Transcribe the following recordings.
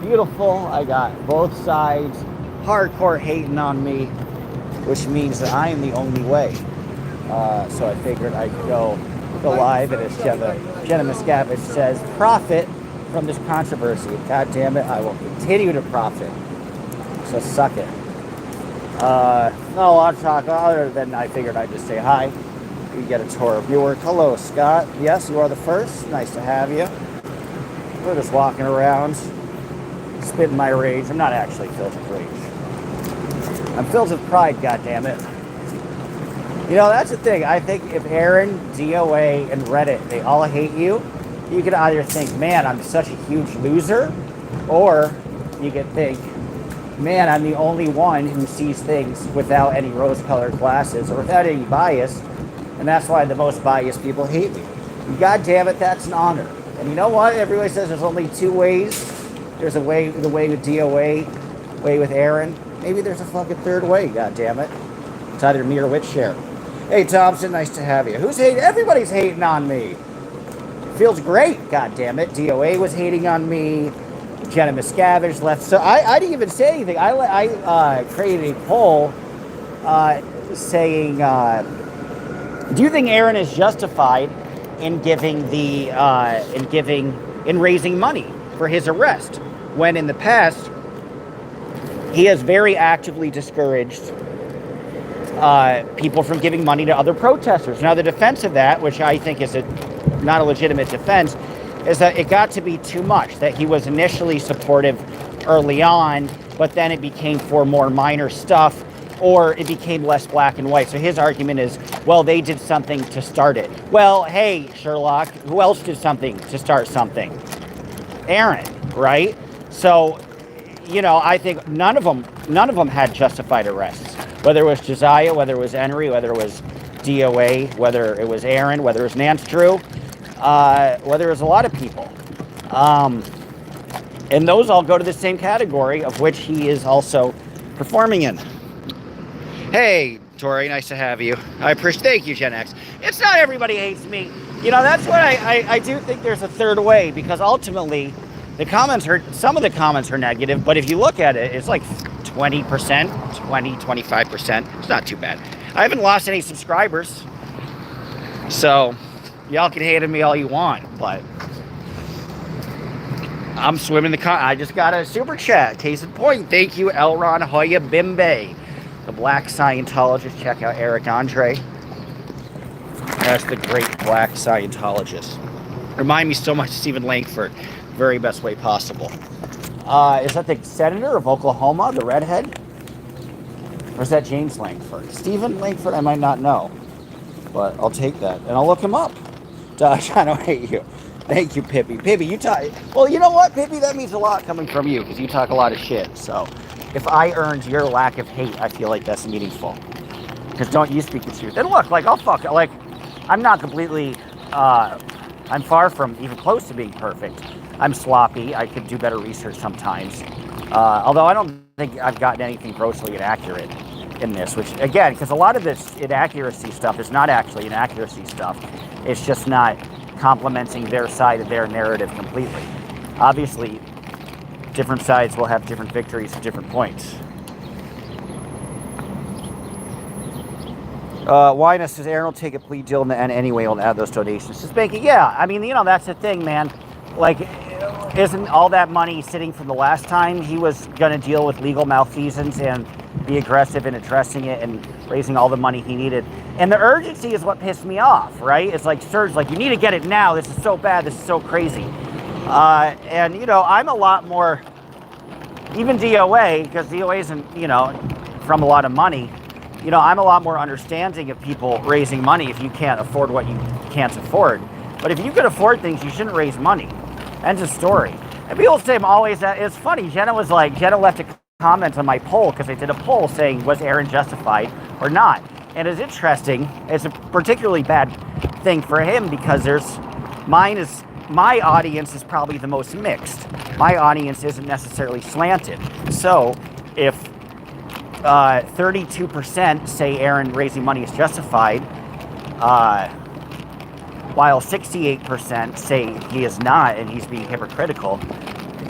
beautiful. I got both sides hardcore hating on me, which means that I am the only way. So I figured I'd go live, and as Jenna Miscavige says, profit from this controversy. God damn it, I will continue to profit. So suck it. Not a lot to talk other than I figured I'd just say hi. You get a tour of Newark. Hello, Scott. Yes, you are the first. Nice to have you. We're just walking around, spitting my rage. I'm not actually filled with rage. I'm filled with pride, goddammit. You know, that's the thing. I think if Aaron, DOA, and Reddit, they all hate you, you could either think, man, I'm such a huge loser, or you could think, man, I'm the only one who sees things without any rose-colored glasses or without any bias, and that's why the most biased people hate me. God damn it, that's an honor. And you know what? Everybody says there's only two ways. There's a way, the way with DOA, way with Aaron. Maybe there's a fucking third way, god damn it. It's either me or Whitshare. Hey, Thompson, nice to have you. Who's hating? Everybody's hating on me. It feels great, god damn it. DOA was hating on me. Jenna Miscavige left. So I didn't even say anything. I created a poll saying, do you think Aaron is justified in raising money for his arrest, when in the past he has very actively discouraged people from giving money to other protesters? Now, the defense of that, which I think is not a legitimate defense, is that it got to be too much, that he was initially supportive early on, but then it became for more minor stuff, or it became less black and white. So his argument is, well, they did something to start it. Well, hey, Sherlock, who else did something to start something? Aaron, right? So, you know, I think none of them had justified arrests. Whether it was Josiah, whether it was Henry, whether it was DOA, whether it was Aaron, whether it was Nance Drew, whether it was a lot of people. And those all go to the same category, of which he is also performing in. Hey, Tori, nice to have you. I appreciate. Thank you, Gen X. It's not everybody hates me. You know, that's what I do think there's a third way, because ultimately some of the comments are negative, but if you look at it, it's like 20%, 25%. It's not too bad. I haven't lost any subscribers, so y'all can hate on me all you want, but I'm swimming I just got a super chat. Case in point, thank you, Elron Hoya Bimbe, the black Scientologist. Check out Eric Andre. That's the great black Scientologist. Remind me so much of Stephen Langford. Very best way possible. Is that the senator of Oklahoma, the redhead? Or is that James Langford? Stephen Langford, I might not know. But I'll take that. And I'll look him up. Josh, I don't hate you. Thank you, Pippi. Pippi, you talk... Well, you know what, Pippi? That means a lot coming from you, because you talk a lot of shit. So if I earned your lack of hate, I feel like that's meaningful. Because don't you speak the truth. And look, like, I'm not completely... I'm far from even close to being perfect. I'm sloppy. I could do better research sometimes. Although I don't think I've gotten anything grossly inaccurate in this, which, again, because a lot of this inaccuracy stuff is not actually inaccuracy stuff. It's just not complementing their side of their narrative completely. Obviously, different sides will have different victories at different points. Wyness says Aaron will take a plea deal in the end anyway. He'll add those donations to banking. Yeah, I mean, you know, that's the thing, man. Like, isn't all that money sitting from the last time he was going to deal with legal malfeasance and be aggressive in addressing it and raising all the money he needed? And the urgency is what pissed me off, right? It's like, Serge, like, you need to get it now. This is so bad. This is so crazy. And, you know, I'm a lot more, even DOA, because DOA isn't, you know, from a lot of money. You know, I'm a lot more understanding of people raising money if you can't afford what you can't afford. But if you can afford things, you shouldn't raise money. End of story. And people say I'm always, it's funny, Jenna left a comment on my poll, because I did a poll saying, was Aaron justified or not? And it's interesting, it's a particularly bad thing for him, because my audience is probably the most mixed. My audience isn't necessarily slanted. So if 32% say Aaron raising money is justified, while 68% say he is not and he's being hypocritical,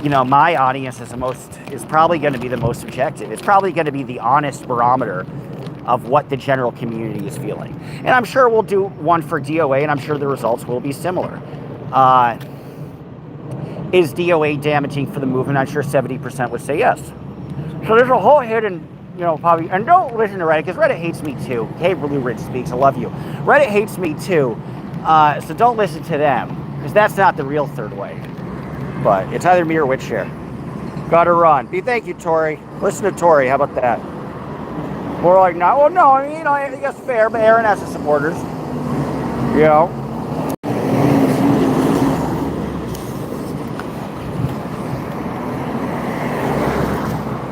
my audience is probably going to be the most subjective. It's probably going to be the honest barometer of what the general community is feeling. And I'm sure we'll do one for DOA, and I'm sure the results will be similar. Is DOA damaging for the movement? I'm sure 70% would say yes. So there's a whole hidden, probably, and don't listen to Reddit, because Reddit hates me too. Hey, Blue Ridge Speaks, I love you. Reddit hates me too, so don't listen to them, because that's not the real third way. But it's either me or Witcher. Gotta run. Thank you, Tori. Listen to Tori, how about that? More like, no, well, no, I mean, I think that's fair, but Aaron has his supporters.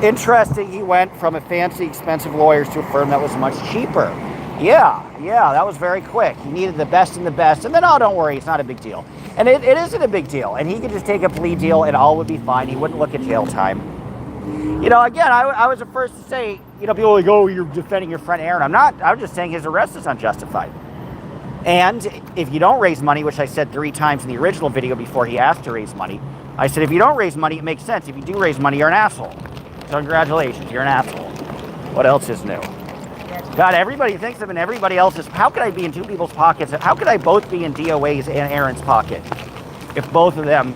Interesting, he went from a fancy, expensive lawyers to a firm that was much cheaper. Yeah, that was very quick. He needed the best and the best, and then, oh, don't worry, it's not a big deal. And it isn't a big deal, and he could just take a plea deal and all would be fine. He wouldn't look at jail time. Again, I was the first to say, people are like, oh, you're defending your friend Aaron. I'm not. I'm just saying his arrest is unjustified. And if you don't raise money, which I said 3 times in the original video before he asked to raise money, I said, if you don't raise money, it makes sense. If you do raise money, you're an asshole. So congratulations, you're an asshole. What else is new? God, everybody thinks I'm in everybody else's. How could I be in 2 people's pockets? How could I both be in DOA's and Aaron's pocket if both of them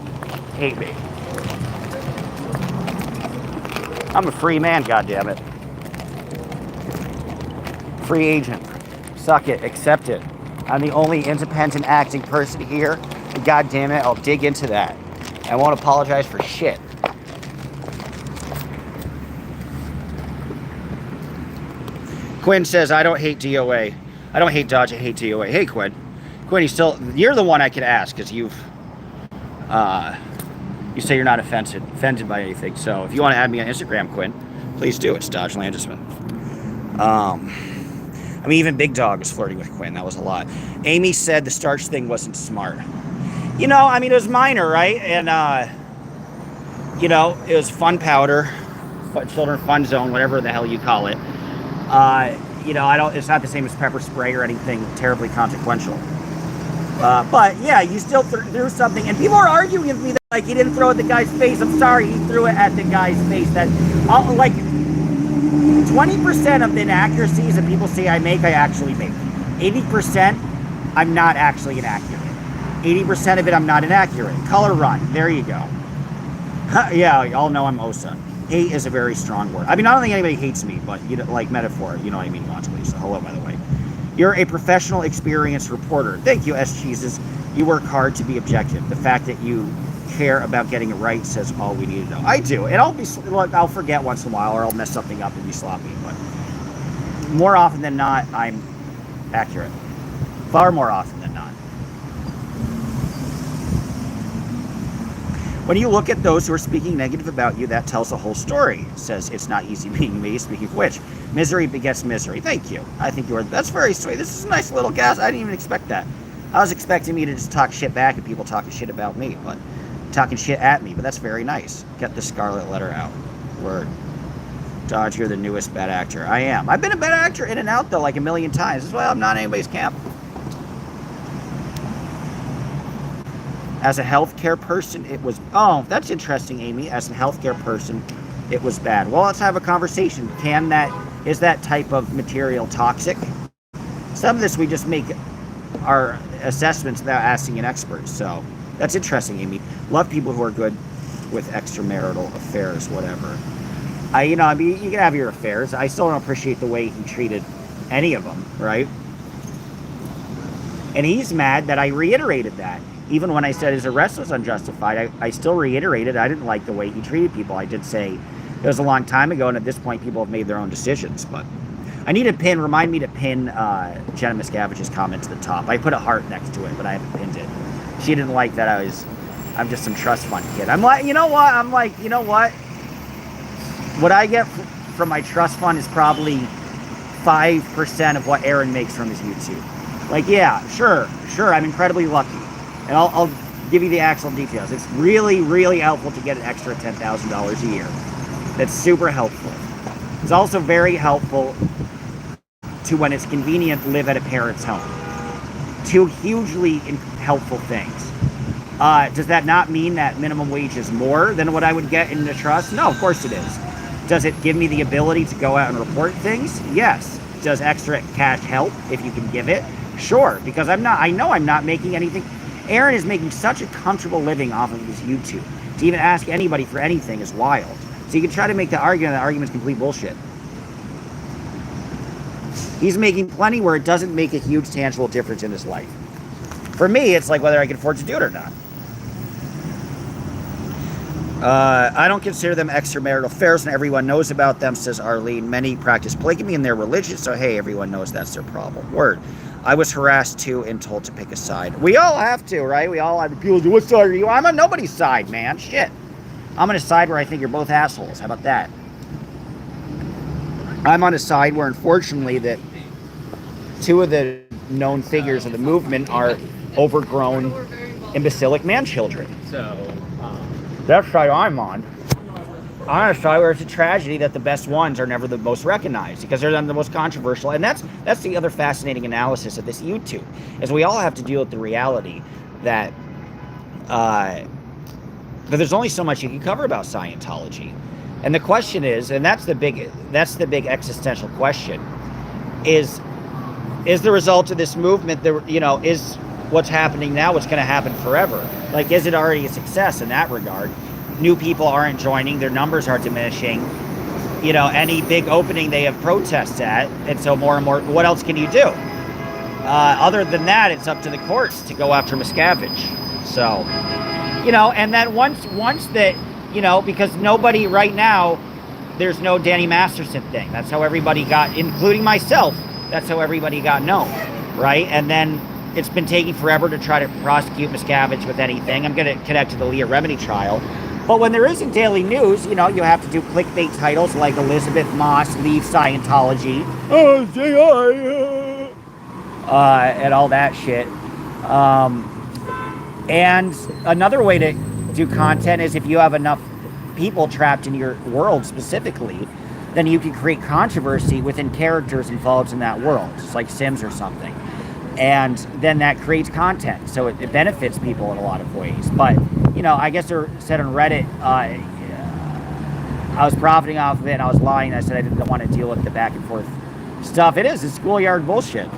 hate me? I'm a free man, goddammit. Free agent. Suck it, accept it. I'm the only independent acting person here. And goddammit, I'll dig into that. I won't apologize for shit. Quinn says, I don't hate DOA. I don't hate Dodge, I hate DOA. Hey, Quinn. Quinn, you're the one I could ask, because you say you're not offended by anything. So if you want to add me on Instagram, Quinn, please do. It's Dodge Landisman. Even Big Dog was flirting with Quinn. That was a lot. Amy said the starch thing wasn't smart. It was minor, right? And, it was fun powder, children fun zone, whatever the hell you call it. It's not the same as pepper spray or anything terribly consequential. But yeah, you still threw something, and people are arguing with me that, like, he didn't throw it at the guy's face. I'm sorry, he threw it at the guy's face. That, 20% of the inaccuracies that people say I make, I actually make. 80%, I'm not actually inaccurate. 80% of it, I'm not inaccurate. Color run, there you go. Yeah, y'all know I'm Osa. Hate is a very strong word. I don't think anybody hates me, but like metaphor, you know what I mean, logically. So hello, by the way. You're a professional, experienced reporter. Thank you, S. Cheeses. You work hard to be objective. The fact that you care about getting it right says all we need to know. I do, and I'll forget once in a while, or I'll mess something up and be sloppy. But more often than not, I'm accurate. Far more often than not. When you look at those who are speaking negative about you, that tells the whole story. It says it's not easy being me. Speaking of which, misery begets misery. Thank you. I think that's very sweet. This is a nice little gas. I didn't even expect that. I was expecting me to just talk shit back and people talking shit about me, but talking shit at me. But that's very nice. Get the scarlet letter out. Word. Dodge, you're the newest bad actor. I am. I've been a bad actor in and out though, like a million times. That's why I'm not in anybody's camp. As a healthcare person, it was... Oh, that's interesting, Amy. As a healthcare person, it was bad. Well, let's have a conversation. Is that type of material toxic? Some of this we just make our assessments without asking an expert. So that's interesting, Amy. Love people who are good with extramarital affairs, whatever. You can have your affairs. I still don't appreciate the way he treated any of them, right? And he's mad that I reiterated that. Even when I said his arrest was unjustified, I still reiterated I didn't like the way he treated people. I did say it was a long time ago, and at this point, people have made their own decisions. But I need to remind me to pin Jenna Miscavige's comment to the top. I put a heart next to it, but I haven't pinned it. She didn't like that I'm just some trust fund kid. I'm like, you know what? What I get from my trust fund is probably 5% of what Aaron makes from his YouTube. Like, yeah, sure, I'm incredibly lucky. And I'll give you the actual details. It's really, really helpful to get an extra $10,000 a year. That's super helpful. It's also very helpful to, when it's convenient, live at a parent's home. Two hugely helpful things. Does that not mean that minimum wage is more than what I would get in the trust? No, of course it is. Does it give me the ability to go out and report things? Yes. Does extra cash help if you can give it? Sure, because I know I'm not making anything. Aaron is making such a comfortable living off of his YouTube. To even ask anybody for anything is wild. So you can try to make the argument's complete bullshit. He's making plenty where it doesn't make a huge tangible difference in his life. For me, it's like whether I can afford to do it or not. I don't consider them extramarital affairs, and everyone knows about them, says Arlene. Many practice polygamy and they're religious, so hey, everyone knows that's their problem. Word. I was harassed too and told to pick a side. We all have to, right? We all have people do, what side are you? I'm on nobody's side, man. Shit. I'm on a side where I think you're both assholes. How about that? I'm on a side where, unfortunately, that two of the known figures of the movement are overgrown, imbecilic man-children. So, that's the side I'm on. I'm on a side where it's a tragedy that the best ones are never the most recognized because they're the most controversial. And that's the other fascinating analysis of this YouTube, is we all have to deal with the reality that there's only so much you can cover about Scientology. And the question is, and that's the big existential question, is the result of this movement, is what's happening now what's going to happen forever? Like, is it already a success in that regard? New people aren't joining, their numbers are diminishing. Any big opening they have protests at, and so more and more, what else can you do? Other than that, it's up to the courts to go after Miscavige. So, and then once that, because nobody right now, there's no Danny Masterson thing. That's how everybody got, including myself, that's how everybody got known, right? And then it's been taking forever to try to prosecute Miscavige with anything. I'm going to connect to the Leah Remini trial. But when there isn't daily news, you have to do clickbait titles like Elizabeth Moss leaves Scientology. Oh, say hi. And all that shit. And another way to do content is if you have enough people trapped in your world specifically, then you can create controversy within characters involved in that world. It's like Sims or something. And then that creates content. So it benefits people in a lot of ways. But, I guess they said on Reddit, I was profiting off of it and I was lying. I said I didn't want to deal with the back and forth stuff. It's schoolyard bullshit.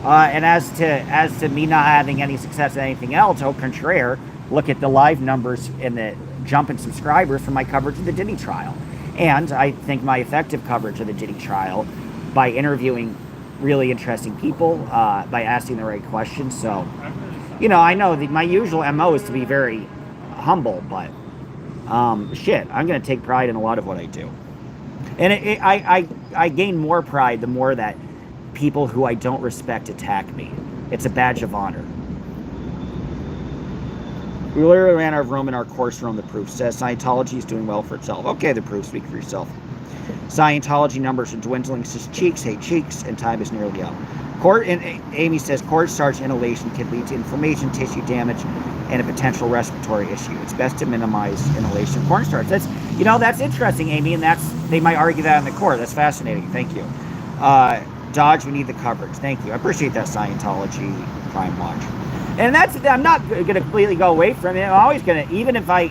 And as to me not having any success in anything else, au contraire, look at the live numbers and the jump in subscribers from my coverage of the Diddy trial. And I think my effective coverage of the Diddy trial by interviewing really interesting people, by asking the right questions. So, I know my usual MO is to be very humble, but I'm going to take pride in a lot of what I do. And I gain more pride the more that people who I don't respect attack me. It's a badge of honor. We literally ran out of room in our course room. The proof says Scientology is doing well for itself. Okay, the proof, speak for yourself. Scientology numbers are dwindling, says Cheeks, hey Cheeks, and time is nearly up. Amy says cornstarch inhalation can lead to inflammation, tissue damage, and a potential respiratory issue. It's best to minimize inhalation of cornstarch. That's interesting, Amy, and they might argue that in the court. That's fascinating. Thank you. Dodge, we need the coverage. Thank you. I appreciate that, Scientology Crime Watch. And I'm not going to completely go away from it. I'm always going to,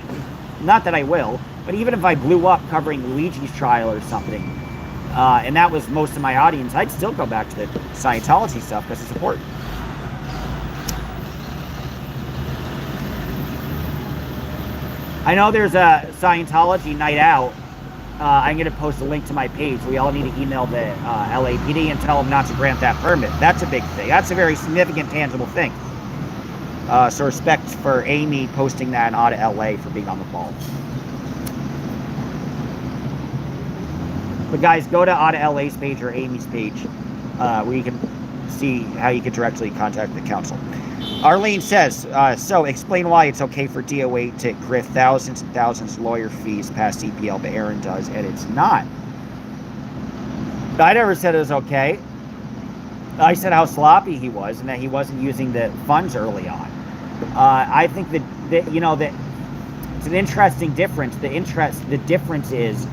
not that I will, but even if I blew up covering Luigi's trial or something, and that was most of my audience, I'd still go back to the Scientology stuff because it's important. I know there's a Scientology night out. I'm going to post a link to my page. We all need to email the LAPD and tell them not to grant that permit. That's a big thing. That's a very significant, tangible thing. So respect for Amy posting that in Audit LA for being on the ball. But guys, go to Audit LA's page or Amy's page where you can see how you can directly contact the council. Arlene says, so explain why it's okay for DOA to grift thousands and thousands of lawyer fees past CPL, but Aaron does, and it's not. I never said it was okay. I said how sloppy he was and that he wasn't using the funds early on. I think that it's an interesting difference. The difference is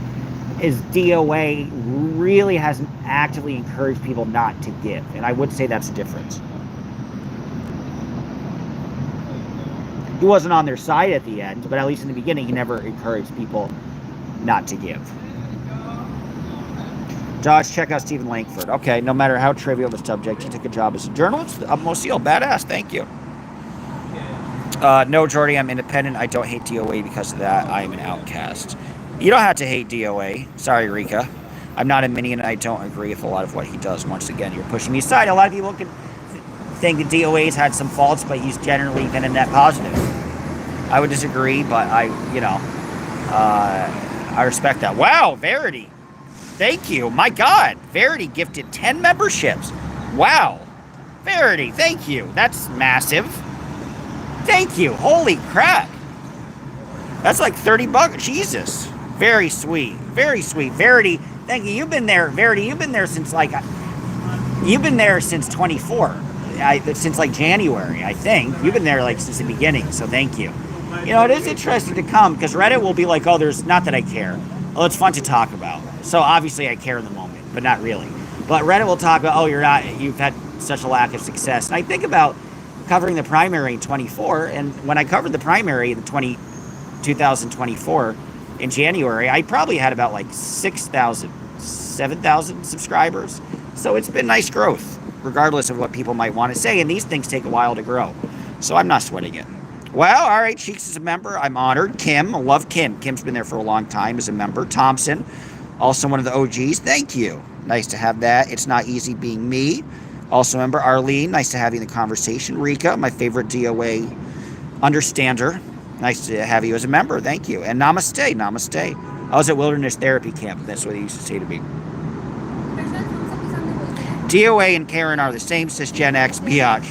DOA really hasn't actively encouraged people not to give, and I would say that's the difference. He wasn't on their side at the end, but at least in the beginning, he never encouraged people not to give. Dodge, check out Stephen Langford. Okay, no matter how trivial the subject, he took a job as a journalist. Utmost seal, badass, thank you. No, Jordy, I'm independent. I don't hate DOA because of that. I am an outcast. You don't have to hate DOA. Sorry, Rika. I'm not a minion, and I don't agree with a lot of what he does. Once again, you're pushing me aside. A lot of people can think that DOA's had some faults, but he's generally been a net positive. I would disagree, but I respect that. Wow, Verity. Thank you. My God. Verity gifted 10 memberships. Wow. Verity, thank you. That's massive. Thank you. Holy crap. That's like $30. Jesus. Very sweet. Very sweet. Verity, thank you. You've been there. Verity, you've been there since you've been there since 24. Since like January, I think. You've been there like since the beginning, so thank you. You know, it is interesting to come because Reddit will be like, oh, there's not that I care. Oh, it's fun to talk about. So obviously I care in the moment, but not really. But Reddit will talk about, oh, you've had such a lack of success. And I think about covering the primary in 24, and when I covered the primary in 2024 in January, I probably had about like 6,000, 7,000 subscribers. So it's been nice growth, regardless of what people might want to say. And these things take a while to grow. So I'm not sweating it. Well, all right, Cheeks is a member. I'm honored. Kim, I love Kim. Kim's been there for a long time as a member. Thompson, also one of the OGs. Thank you. Nice to have that. It's not easy being me. Also member Arlene. Nice to have you in the conversation. Rika, my favorite DOA understander. Nice to have you as a member. Thank you. And namaste. Namaste. I was at Wilderness Therapy Camp. That's what he used to say to me. DOA and Karen are the same. Cis Gen X, biatch.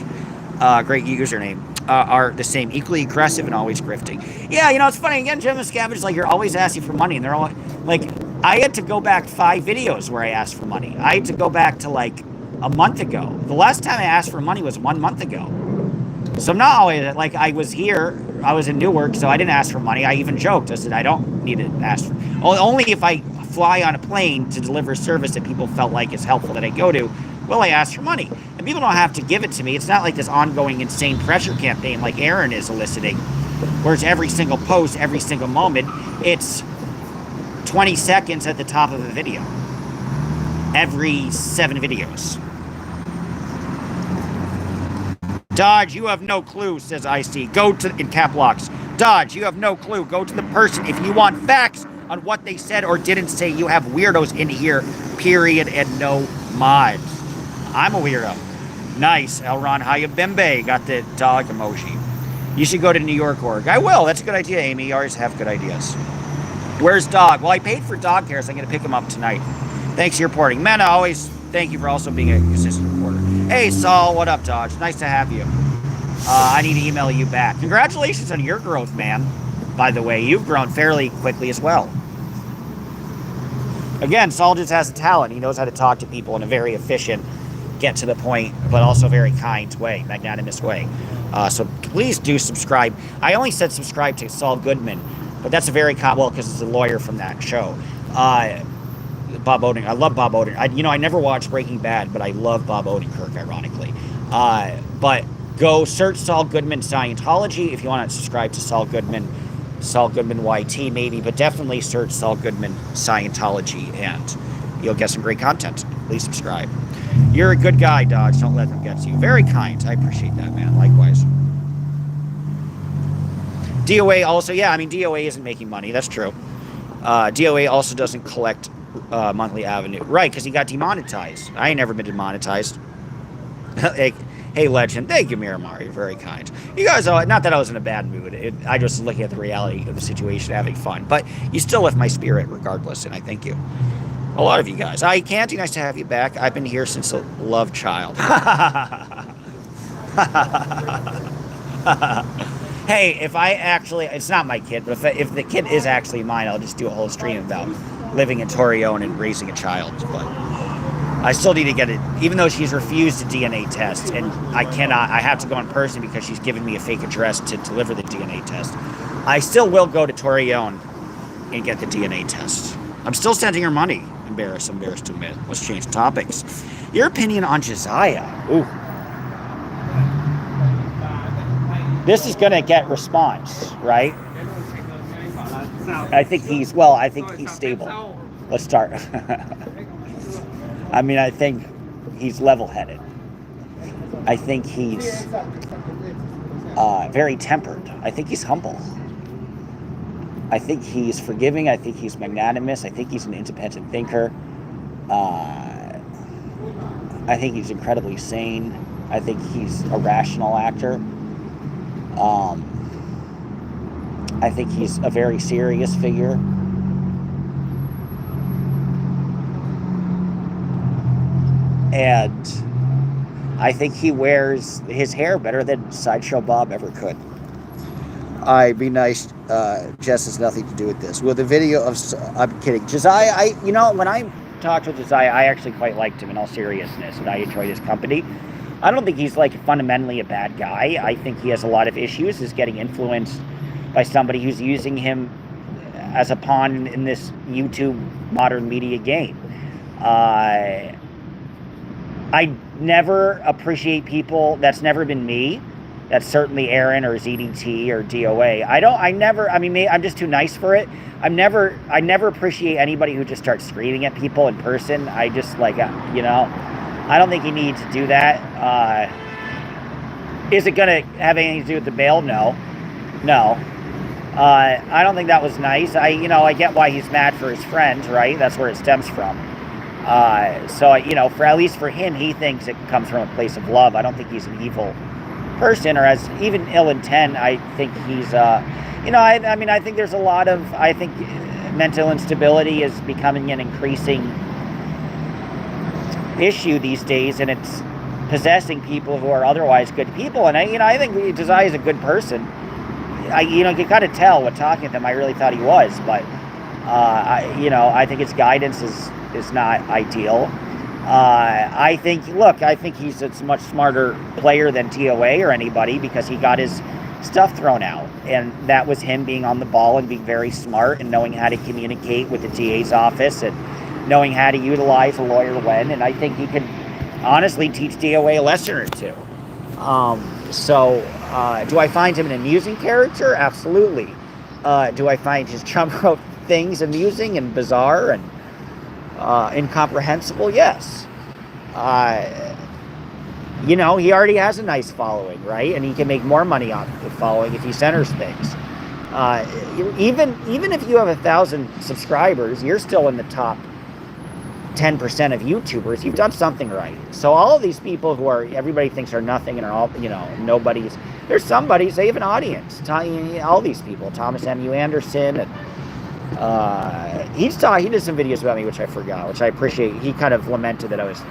Great username. Are the same, equally aggressive and always grifting. Yeah, you know, it's funny. Again, Jim and Scavenge is like, you're always asking for money. And they're all like, I had to go back 5 videos where I asked for money. I had to go back to like a month ago. The last time I asked for money was 1 month ago. So I'm not always, like, I was here, I was in Newark, so I didn't ask for money. I even joked. I said, I don't need to ask for, only if I fly on a plane to deliver service that people felt like is helpful that I go to, will I ask for money. And people don't have to give it to me. It's not like this ongoing insane pressure campaign like Aaron is eliciting, where it's every single post, every single moment. It's 20 seconds at the top of a video. Every 7 videos. Dodge, you have no clue, says IC. Go to, in cap locks. Dodge, you have no clue. Go to the person. If you want facts on what they said or didn't say, you have weirdos in here, period, and no mods. I'm a weirdo. Nice. Elron Hayabembe got the dog emoji. You should go to New York org. I will. That's a good idea, Amy. You always have good ideas. Where's Dog? Well, I paid for dog care, so I'm going to pick him up tonight. Thanks for your reporting. Mena, always thank you for also being a consistent reporter. Hey, Saul. What up, Dodge? Nice to have you. I need to email you back. Congratulations on your growth, man. By the way, you've grown fairly quickly as well. Again, Saul just has a talent. He knows how to talk to people in a very efficient, get to the point, but also very kind way, magnanimous way. So please do subscribe. I only said subscribe to Saul Goodman, but that's a very well, because it's a lawyer from that show. Bob Odenkirk. I love Bob Odenkirk. I never watched Breaking Bad, but I love Bob Odenkirk, ironically. But go search Saul Goodman Scientology if you want to subscribe to Saul Goodman YT maybe, but definitely search Saul Goodman Scientology and you'll get some great content. Please subscribe. You're a good guy, Dodge. Don't let them get to you. Very kind. I appreciate that, man. Likewise. DOA also, yeah, I mean, DOA isn't making money. That's true. DOA also doesn't collect monthly avenue. Right, because he got demonetized. I ain't never been demonetized. Hey, Legend. Thank you, Miramar. You're very kind. You guys, not that I was in a bad mood. I just was looking at the reality of the situation, having fun. But you still lift my spirit regardless, and I thank you. A lot of you guys. Hi, Canty. Nice to have you back. I've been here since a love child. Hey, if I actually, it's not my kid, but if the kid is actually mine, I'll just do a whole stream about living in Torreon and raising a child. But I still need to get it, even though she's refused a DNA test, and I have to go in person because she's given me a fake address to deliver the DNA test. I still will go to Torreon and get the DNA test. I'm still sending her money. Embarrassed to admit. Let's change topics. Your opinion on Josiah. Ooh. this is going to get response, right? I think he's stable. Let's start. I mean, I think he's level-headed. I think he's very tempered. I think he's humble. I think he's forgiving. I think he's magnanimous. I think he's an independent thinker. I think he's incredibly sane. I think he's a rational actor. I think he's a very serious figure. And I think he wears his hair better than Sideshow Bob ever could. Be nice. Jess has nothing to do with this. Well, the video of... I'm kidding. Josiah, when I talked with Josiah, I actually quite liked him in all seriousness, and I enjoyed his company. I don't think he's, fundamentally a bad guy. I think he has a lot of issues. He's getting influenced by somebody who's using him as a pawn in this YouTube modern media game. I never appreciate people. That's never been me. That's certainly Aaron or ZDT or DOA. I'm just too nice for it. I never appreciate anybody who just starts screaming at people in person. I just I don't think you need to do that. Is it going to have anything to do with the bail? No. I don't think that was nice. I get why he's mad for his friends, right? That's where it stems from. For at least for him, he thinks it comes from a place of love. I don't think he's an evil person or has even ill intent. I think he's, I think there's a lot of, mental instability is becoming an increasing issue these days, and it's possessing people who are otherwise good people. And I think Josiah is a good person. You kind of tell when talking to him. I really thought he was, but I think his guidance is not ideal. I think he's a much smarter player than DOA or anybody, because he got his stuff thrown out, and that was him being on the ball and being very smart and knowing how to communicate with the DA's office and knowing how to utilize a lawyer when, and I think he could honestly teach DOA a lesson or two. Do I find him an amusing character? Absolutely. Do I find his Trump wrote things amusing and bizarre and incomprehensible? Yes. He already has a nice following, right? And he can make more money off the following if he centers things. Even if you have 1,000 subscribers, you're still in the top 10% of YouTubers. You've done something right. So all of these people who everybody thinks are nothing and are all, nobody's, there's somebody, they have an audience. All these people, Thomas M.U. Anderson, and he did some videos about me, which I forgot, which I appreciate. He kind of lamented that I was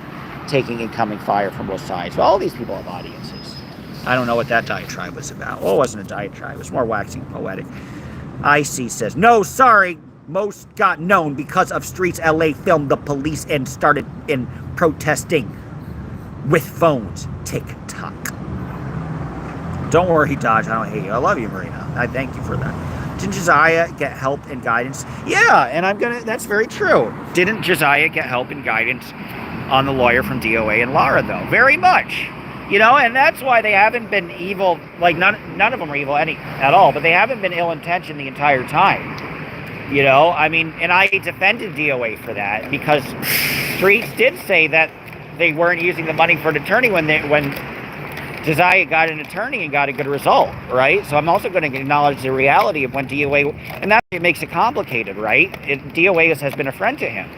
taking incoming fire from both sides. But all these people have audiences. I don't know what that diatribe was about. Well, it wasn't a diatribe. It was more waxing poetic. IC says, no, sorry. Most got known because of Streets LA filmed the police and started in protesting with phones. TikTok. Don't worry, Dodge. I don't hate you. I love you, Marina. I thank you for that. Didn't Josiah get help and guidance? Yeah, and that's very true. Didn't Josiah get help and guidance on the lawyer from DOA and Lara, though? Very much. And that's why they haven't been evil. None of them are evil at all, but they haven't been ill-intentioned the entire time. And I defended DOA for that, because Streets did say that they weren't using the money for an attorney when Josiah got an attorney and got a good result, right? So I'm also going to acknowledge the reality of when DOA, and that makes it complicated, right? DOA has been a friend to him.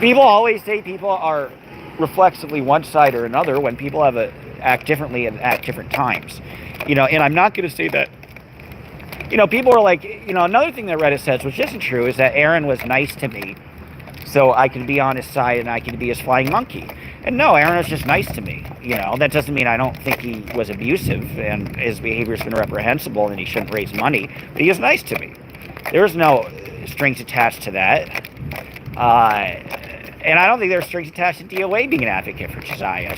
People always say people are reflexively one side or another when people act differently at different times, and I'm not going to say that. People are like, another thing that Reddit says, which isn't true, is that Aaron was nice to me, so I can be on his side and I can be his flying monkey. And no, Aaron was just nice to me. That doesn't mean I don't think he was abusive and his behavior's been reprehensible and he shouldn't raise money, but he was nice to me. There was no strings attached to that. And I don't think there were strings attached to DOA being an advocate for Josiah.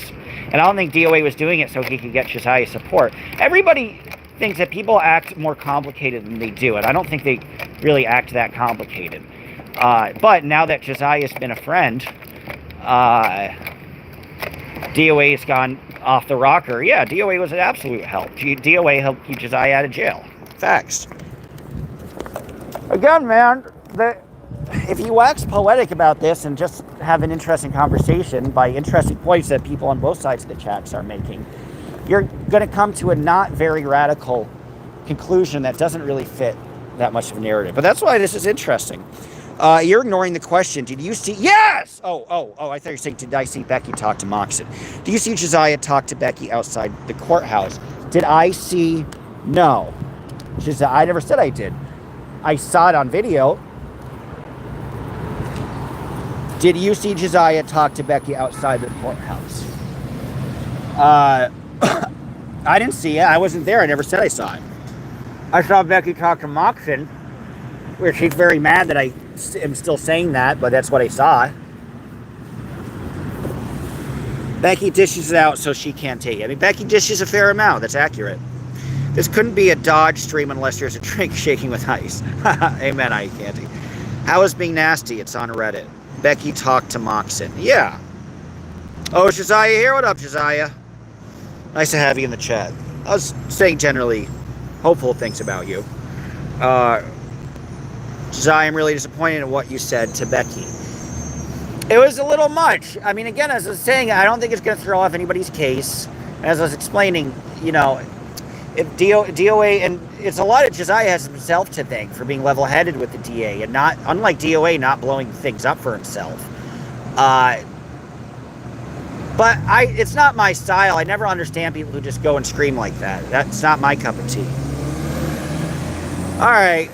And I don't think DOA was doing it so he could get Josiah's support. Everybody thinks that people act more complicated than they do, and I don't think they really act that complicated. But now that Josiah's been a friend, DOA's gone off the rocker. Yeah, DOA was an absolute help. DOA helped keep Josiah out of jail. Facts. Again, man, if you wax poetic about this and just have an interesting conversation by interesting points that people on both sides of the chats are making, you're going to come to a not very radical conclusion that doesn't really fit that much of a narrative. But that's why this is interesting. You're ignoring the question. Did you see? Yes! Oh, I thought you were saying, did I see Becky talk to Moxon? Do you see Josiah talk to Becky outside the courthouse? Did I see? No. I never said I did. I saw it on video. Did you see Josiah talk to Becky outside the courthouse? I didn't see it. I wasn't there. I never said I saw it. I saw Becky talk to Moxon, where she's very mad that I am still saying that, but that's what I saw. Becky dishes it out so she can't take it. I mean, Becky dishes a fair amount. That's accurate. This couldn't be a Dodge stream unless there's a drink shaking with ice. Amen, I can't. How is being nasty? It's on Reddit. Becky talked to Moxon. Yeah. Oh, is Josiah here? What up, Josiah? Nice to have you in the chat. I was saying generally hopeful things about you. Josiah, I'm really disappointed in what you said to Becky. It was a little much. I mean, again, as I was saying, I don't think it's going to throw off anybody's case. As I was explaining, you know, if DOA, and it's a lot of Josiah has himself to thank for being level-headed with the DA and not, unlike DOA, not blowing things up for himself. But it's not my style. I never understand people who just go and scream like that. That's not my cup of tea. All right.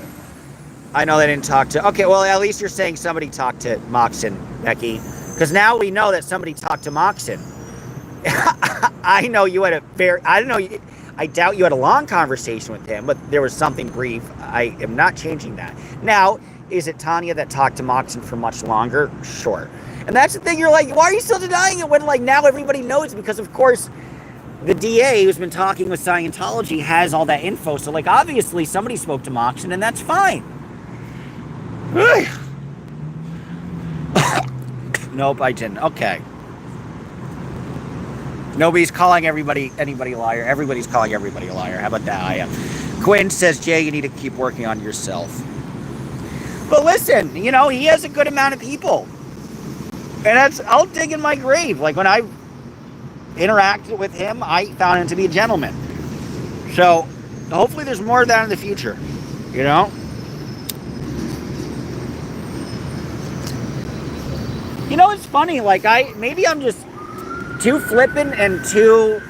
I know they didn't talk to... Okay, well, at least you're saying somebody talked to Moxon, Becky. Because now we know that somebody talked to Moxon. I know you had a very... I don't know... I doubt you had a long conversation with him, but there was something brief. I am not changing that. Now, is it Tanya that talked to Moxon for much longer? Sure. And that's the thing, you're like, why are you still denying it when, like, now everybody knows? Because, of course, the DA who's been talking with Scientology has all that info. So, like, obviously somebody spoke to Moxon, and that's fine. Nope, I didn't. Okay. Nobody's calling anybody a liar. Everybody's calling everybody a liar. How about that? I am. Quinn says, Jay, you need to keep working on yourself. But listen, you know, he has a good amount of people. And I'll dig in my grave. Like, when I interacted with him, I found him to be a gentleman. So, hopefully there's more of that in the future. You know? You know, it's funny. Like, maybe I'm just too flippant and too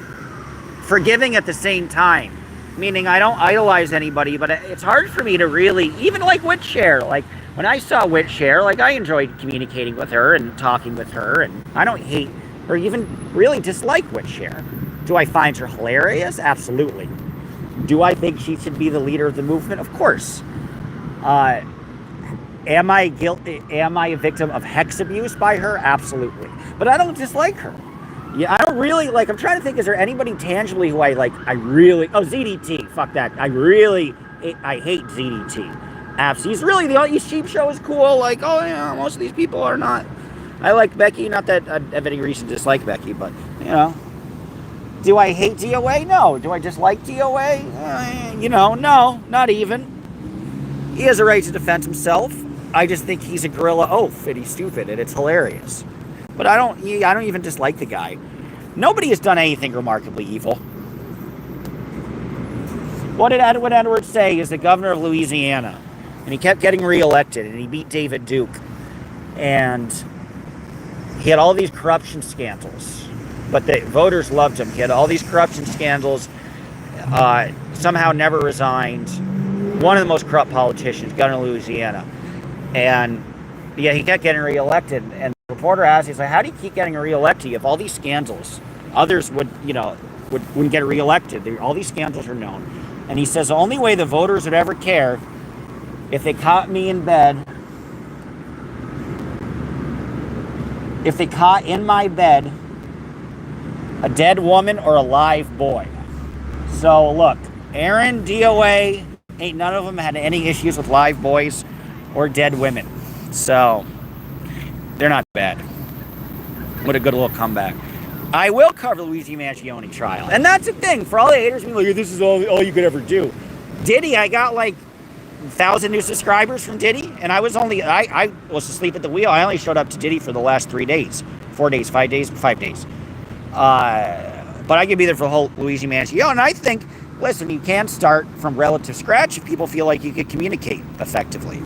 forgiving at the same time. Meaning I don't idolize anybody, but it's hard for me to really, even like Witshare. Like, when I saw Witshare, like, I enjoyed communicating with her and talking with her, and I don't hate or even really dislike Witshare. Do I find her hilarious? Absolutely. Do I think she should be the leader of the movement? Of course. Am I guilty? Am I a victim of hex abuse by her? Absolutely. But I don't dislike her. Yeah, I don't really, like, I'm trying to think, is there anybody tangibly who I really, oh, ZDT, fuck that. I hate ZDT. He's really, his Sheep Show is cool, like, oh, yeah, most of these people are not. I like Becky, not that I have any reason to dislike Becky, but, you know. Do I hate DOA? No. Do I dislike DOA? You know, no, not even. He has a right to defend himself. I just think he's a gorilla oaf, and he's stupid, and it's hilarious. But I don't even dislike the guy. Nobody has done anything remarkably evil. What did Edwin Edwards say? He's the governor of Louisiana. And he kept getting reelected, and he beat David Duke. And he had all these corruption scandals. But the voters loved him. He had all these corruption scandals. Somehow never resigned. One of the most corrupt politicians, governor of Louisiana. And yeah, he kept getting reelected. And the reporter asked, he's like, how do you keep getting reelected? You have all these scandals. Others wouldn't get reelected. All these scandals are known. And he says, the only way the voters would ever care if they caught me in bed, if they caught in my bed a dead woman or a live boy. So look, Aaron, DOA, ain't none of them had any issues with live boys or dead women. So they're not bad. What a good little comeback. I will cover the Luigi Mangione trial. And that's the thing. For all the haters being like, this is all you could ever do. Diddy, I got like 1,000 new subscribers from Diddy. And I was asleep at the wheel. I only showed up to Diddy for the last 3 days. 4 days, 5 days, 5 days. But I could be there for the whole Luigi Mangione. And I think, listen, you can start from relative scratch if people feel like you could communicate effectively.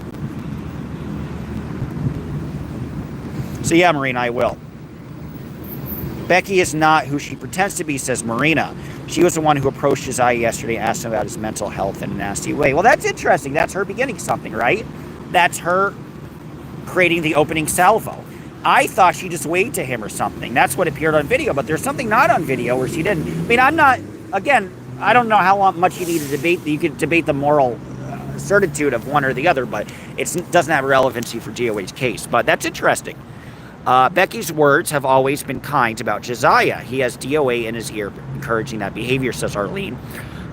So yeah, Marina, I will. Becky is not who she pretends to be, says Marina. She was the one who approached Josiah yesterday and asked him about his mental health in a nasty way. Well, that's interesting. That's her beginning something, right? That's her creating the opening salvo. I thought she just waved to him or something. That's what appeared on video, but there's something not on video where she didn't. I mean, I'm not, again, I don't know how much you need to debate. You could debate the moral certitude of one or the other, but it doesn't have relevancy for DOA's case. But that's interesting. Becky's words have always been kind about Josiah. He has DOA in his ear encouraging that behavior, says Arlene.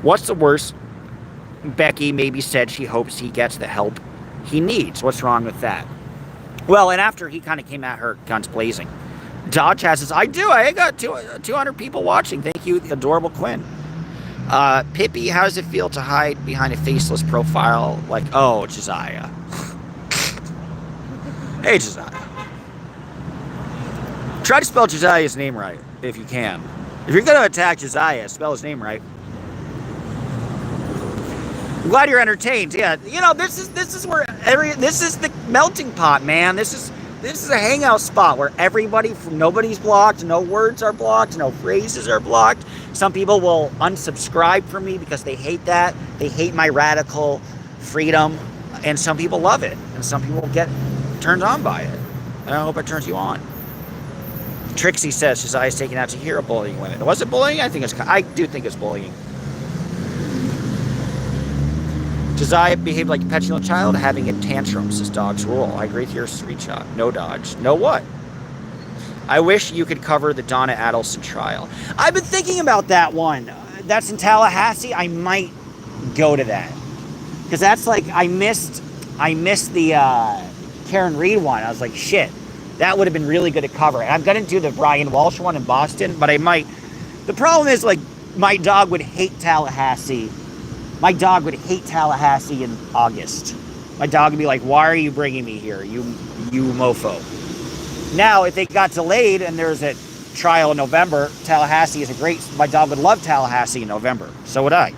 What's the worst? Becky maybe said she hopes he gets the help he needs. What's wrong with that? Well, and after he kind of came at her, guns blazing. Dodge has his, I got 200 people watching. Thank you, the adorable Quinn. Pippi, how does it feel to hide behind a faceless profile like, oh, Josiah? Hey, Josiah. Try to spell Josiah's name right, if you can. If you're going to attack Josiah, spell his name right. I'm glad you're entertained. Yeah, you know, this is where this is the melting pot, man. This is a hangout spot where nobody's blocked, no words are blocked, no phrases are blocked. Some people will unsubscribe from me because they hate that. They hate my radical freedom, and some people love it, and some people get turned on by it. And I hope it turns you on. Trixie says Josiah's taken out to hero bullying women. Was it bullying? I do think it's bullying. Josiah behaved like a petulant child, having a tantrum, says Dog's Rule. I agree with your screenshot. No Dodge. No what? I wish you could cover the Donna Adelson trial. I've been thinking about that one. That's in Tallahassee. I might go to that. Because that's like, I missed the Karen Reed one. I was like, shit. That would have been really good to cover. And I'm going to do the Brian Walsh one in Boston, but I might. The problem is, like, my dog would hate Tallahassee. My dog would hate Tallahassee in August. My dog would be like, why are you bringing me here, you mofo? Now, if it got delayed and there's a trial in November, Tallahassee is my dog would love Tallahassee in November. So would I.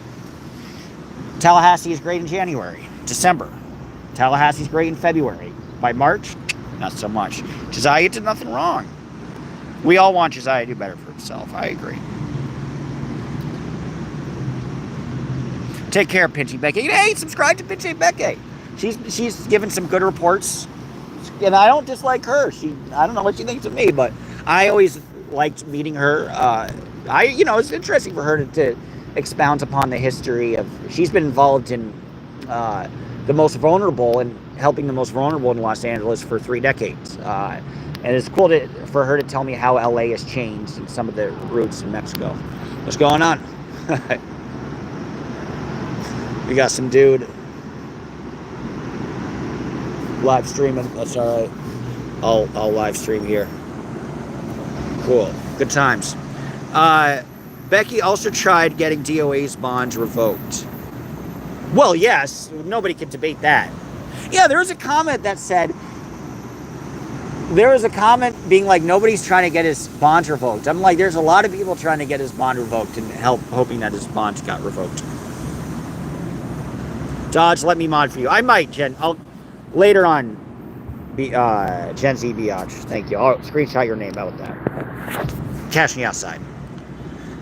Tallahassee is great in January, December. Tallahassee's great in February. By March, not so much. Josiah did nothing wrong. We all want Josiah to do better for himself. I agree. Take care, Pinchy Becky. Hey, subscribe to Pinchy Becky. She's given some good reports, and I don't dislike her. I don't know what she thinks of me, but I always liked meeting her. It's interesting for her to expound upon the history of. She's been involved in the most vulnerable and helping the most vulnerable in Los Angeles for 3 decades. And it's cool for her to tell me how LA has changed and some of the routes in Mexico. What's going on? We got some dude live streaming. That's all right. I'll live stream here. Cool. Good times. Becky also tried getting DOA's bond revoked. Well, yes. Nobody can debate that. Yeah, there was a comment that said, being like, nobody's trying to get his bond revoked. I'm like, there's a lot of people trying to get his bond revoked and hoping that his bond got revoked. Dodge, let me mod for you. I might, Jen. Later on, Gen Z Biatch. Thank you. I'll screenshot your name out with that. Cash me outside.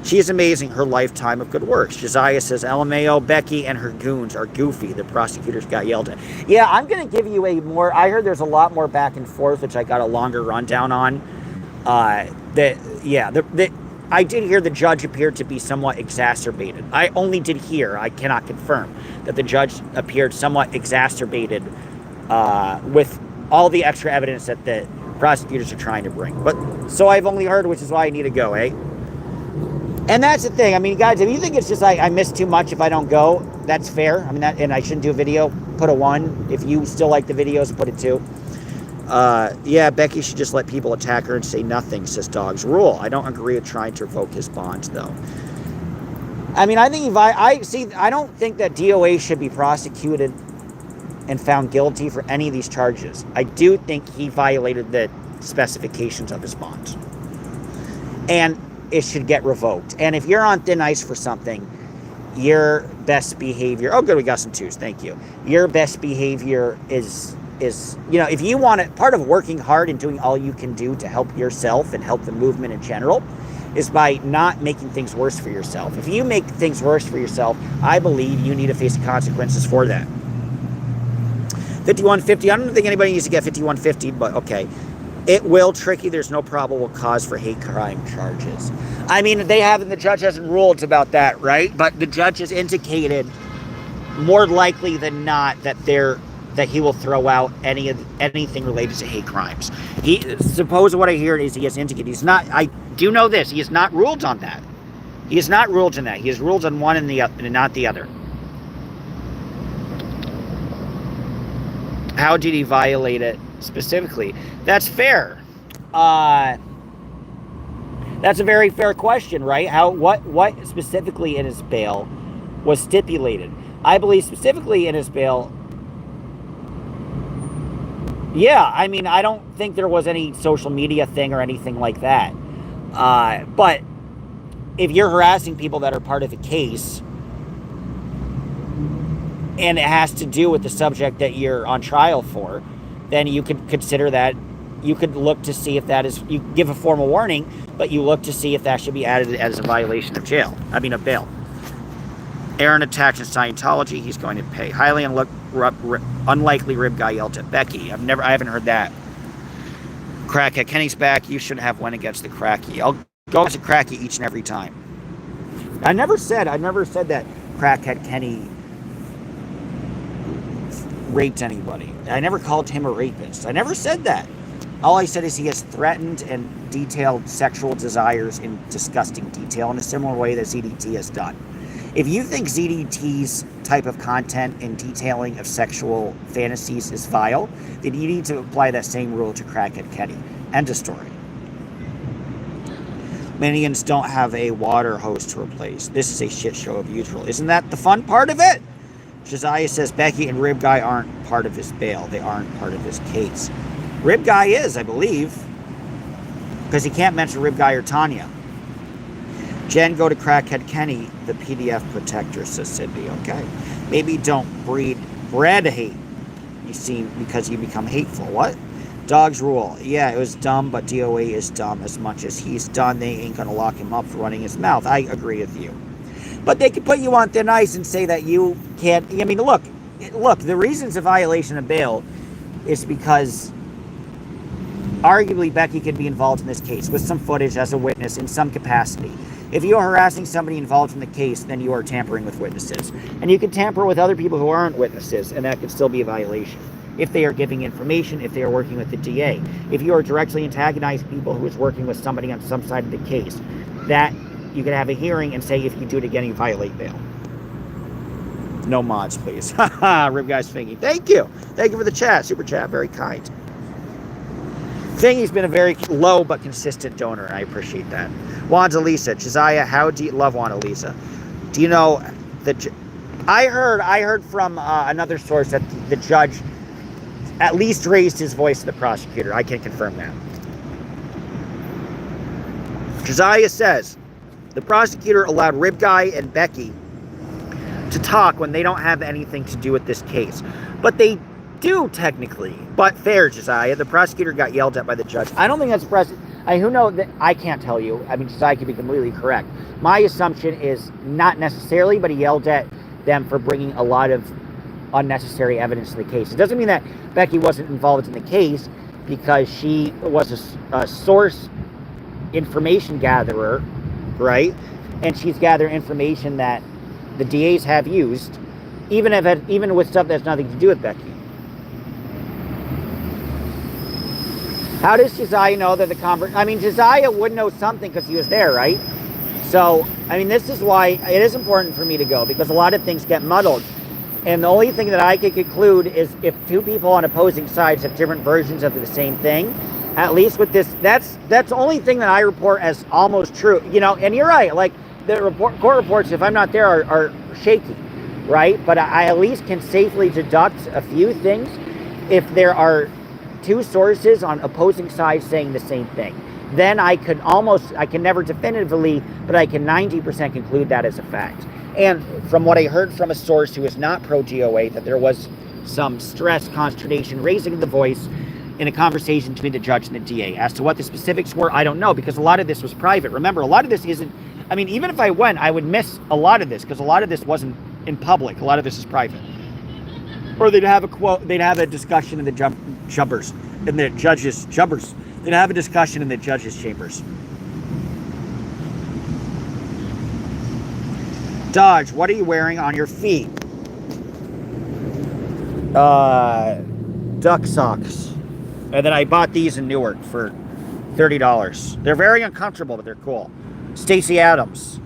She is amazing, her lifetime of good works. Josiah says, LMAO, Becky and her goons are goofy. The prosecutors got yelled at. Yeah, I'm going to give you I heard there's a lot more back and forth, which I got a longer rundown on. I did hear the judge appeared to be somewhat exacerbated. I only did hear, I cannot confirm, that the judge appeared somewhat exacerbated with all the extra evidence that the prosecutors are trying to bring. But so I've only heard, which is why I need to go, eh? And that's the thing. I mean, guys, if you think it's just like I miss too much if I don't go, that's fair. I mean, and I shouldn't do a video, put a 1. If you still like the videos, put a 2. Yeah, Becky should just let people attack her and say nothing, says Dogs Rule. I don't agree with trying to revoke his bond, though. I mean, I think I don't think that DOA should be prosecuted and found guilty for any of these charges. I do think he violated the specifications of his bond. And it should get revoked. And if you're on thin ice for something, your best behavior... Oh, good, we got some twos. Thank you. Your best behavior is if you want it, part of working hard and doing all you can do to help yourself and help the movement in general is by not making things worse for yourself. If you make things worse for yourself, I believe you need to face the consequences for that. 5150, I don't think anybody needs to get 5150, but okay. It will tricky. There's no probable cause for hate crime charges. I mean, the judge hasn't ruled about that, right? But the judge has indicated more likely than not that he will throw out anything related to hate crimes. Suppose what I hear is he has indicated I do know this. He has not ruled on that. He has not ruled on that. He has ruled on one and not the other. How did he violate it specifically? That's fair. That's a very fair question, right? What specifically in his bail was stipulated? I believe specifically in his bail. Yeah, I mean, I don't think there was any social media thing or anything like that. But if you're harassing people that are part of a case, and it has to do with the subject that you're on trial for, then you could consider that. You could look to see if that is, you give a formal warning, but you look to see if that should be added as a violation of bail. Aaron attacked in Scientology. He's going to pay. Highly unlikely rib guy yelled at Becky. I haven't heard that. Crackhead Kenny's back. You shouldn't have went against the cracky. I'll go against the cracky each and every time. I never said that Crackhead Kenny raped anybody. I never called him a rapist. I never said that. All I said is he has threatened and detailed sexual desires in disgusting detail in a similar way that ZDT has done. If you think ZDT's type of content and detailing of sexual fantasies is vile, then you need to apply that same rule to Crackhead Kenny. End of story. Minions don't have a water hose to replace. This is a shit show of usual. Isn't that the fun part of it? Josiah says Becky and Rib Guy aren't part of his bail. They aren't part of his case. Rib Guy is, I believe, because he can't mention Rib Guy or Tanya. Jen, go to Crackhead Kenny, the PDF protector, says Cindy. Okay. Maybe don't bred hate. You see, because you become hateful. What? Dogs Rule. Yeah, it was dumb, but DOA is dumb. As much as he's done, they ain't going to lock him up for running his mouth. I agree with you. But they could put you on thin ice and say that you can't. I mean, look, the reason it's a violation of bail is because arguably Becky could be involved in this case with some footage as a witness in some capacity. If you are harassing somebody involved in the case, then you are tampering with witnesses. And you can tamper with other people who aren't witnesses, and that could still be a violation. If they are giving information, if they are working with the DA. If you are directly antagonizing people who is working with somebody on some side of the case, that you can have a hearing and say if you do it again, you violate bail. No mods, please. Rib Guy's Fingy. Thank you. Thank you for the chat. Super chat. Very kind. Fingy's been a very low but consistent donor. I appreciate that. Wanda Lisa. Josiah, how do you love Wanda Lisa? Do you know that I heard from another source that the judge at least raised his voice to the prosecutor. I can confirm that. Josiah says the prosecutor allowed Rib Guy and Becky to talk when they don't have anything to do with this case. But they do technically. But fair, Josiah. The prosecutor got yelled at by the judge. I don't think that's who knows that? I can't tell you. I mean, Josiah could be completely correct. My assumption is not necessarily, but he yelled at them for bringing a lot of unnecessary evidence to the case. It doesn't mean that Becky wasn't involved in the case because she was a source information gatherer, right? And she's gathered information that the DAs have used, even with stuff that has nothing to do with Becky. How does Josiah know that Josiah would know something because he was there, right? So, this is why it is important for me to go, because a lot of things get muddled. And the only thing that I can conclude is if two people on opposing sides have different versions of the same thing, at least with this, that's the only thing that I report as almost true. You know, and you're right, like the court reports, if I'm not there, are shaky, right? But I at least can safely deduct a few things if there are two sources on opposing sides saying the same thing. Then I can never definitively, but I can 90% conclude that as a fact. And from what I heard from a source who is not pro-DOA, that there was some stress, consternation, raising the voice in a conversation between the judge and the DA. As to what the specifics were, I don't know, because a lot of this was private. Remember, a lot of this isn't, I mean, even if I went, I would miss a lot of this, because a lot of this wasn't in public. A lot of this is private. Or they'd have a discussion in the jumpers, in the judge's jumpers. They'd have a discussion in the judge's chambers. Dodge, what are you wearing on your feet? Duck socks. And then I bought these in Newark for $30. They're very uncomfortable, but they're cool. Stacey Adams.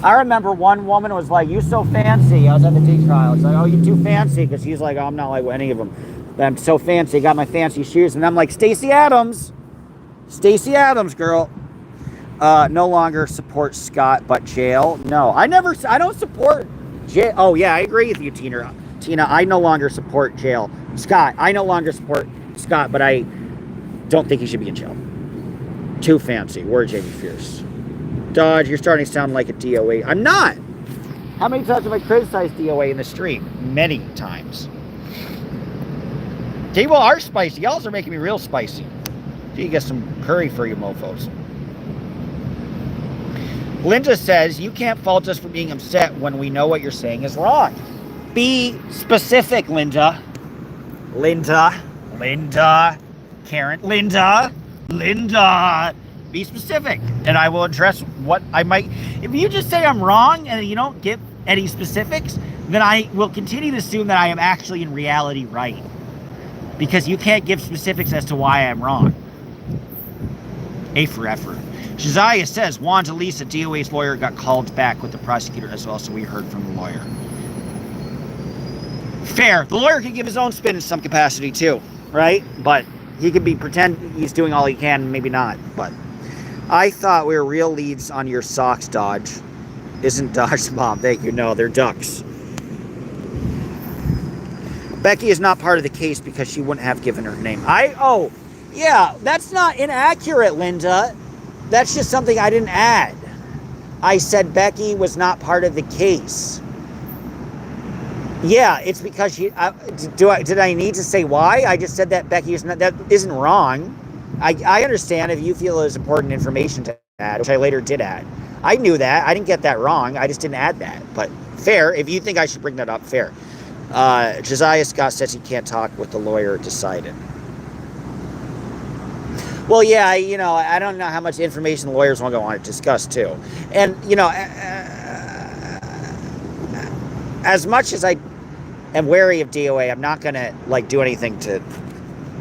I remember one woman was like, "You so fancy." I was at the D trial. It's like, "Oh, you too fancy," because she's like, "Oh, I'm not like any of them. I'm so fancy. I got my fancy shoes." And I'm like, Stacey Adams, girl. No longer support Scott, but jail. No, I don't support jail. Oh yeah, I agree with you, Tina. I no longer support jail. Scott, I no longer support Scott, but I don't think he should be in jail. Too fancy. We're Jamie Fierce. Dodge, you're starting to sound like a DOA. I'm not. How many times have I criticized DOA in the stream? Many times. People are spicy. Y'all are making me real spicy. You get some curry for you mofos. Linda says, you can't fault us for being upset when we know what you're saying is wrong. Be specific, Linda. Karen. Linda. Be specific. And I will address what I might. If you just say I'm wrong and you don't give any specifics, then I will continue to assume that I am actually in reality right. Because you can't give specifics as to why I'm wrong. A for effort. Josiah says, Wanda Lisa, DOA's lawyer, got called back with the prosecutor as well, so we heard from the lawyer. Fair. The lawyer can give his own spin in some capacity too, right? But he could pretend he's doing all he can, maybe not. But I thought we were real leads on your socks, Dodge. Isn't Dodge's mom? Thank you. No, they're ducks. Becky is not part of the case because she wouldn't have given her name. Yeah, that's not inaccurate, Linda. That's just something I didn't add. I said Becky was not part of the case. Yeah, it's because she. Did I need to say why? I just said that Becky is not. That isn't wrong. I understand if you feel it was important information to add, which I later did add. I knew that. I didn't get that wrong. I just didn't add that. But fair. If you think I should bring that up, fair. Josiah Scott says he can't talk what the lawyer decided. Well, yeah, I don't know how much information the lawyers want to go on to discuss, too. And, as much as I am wary of DOA, I'm not going to, do anything to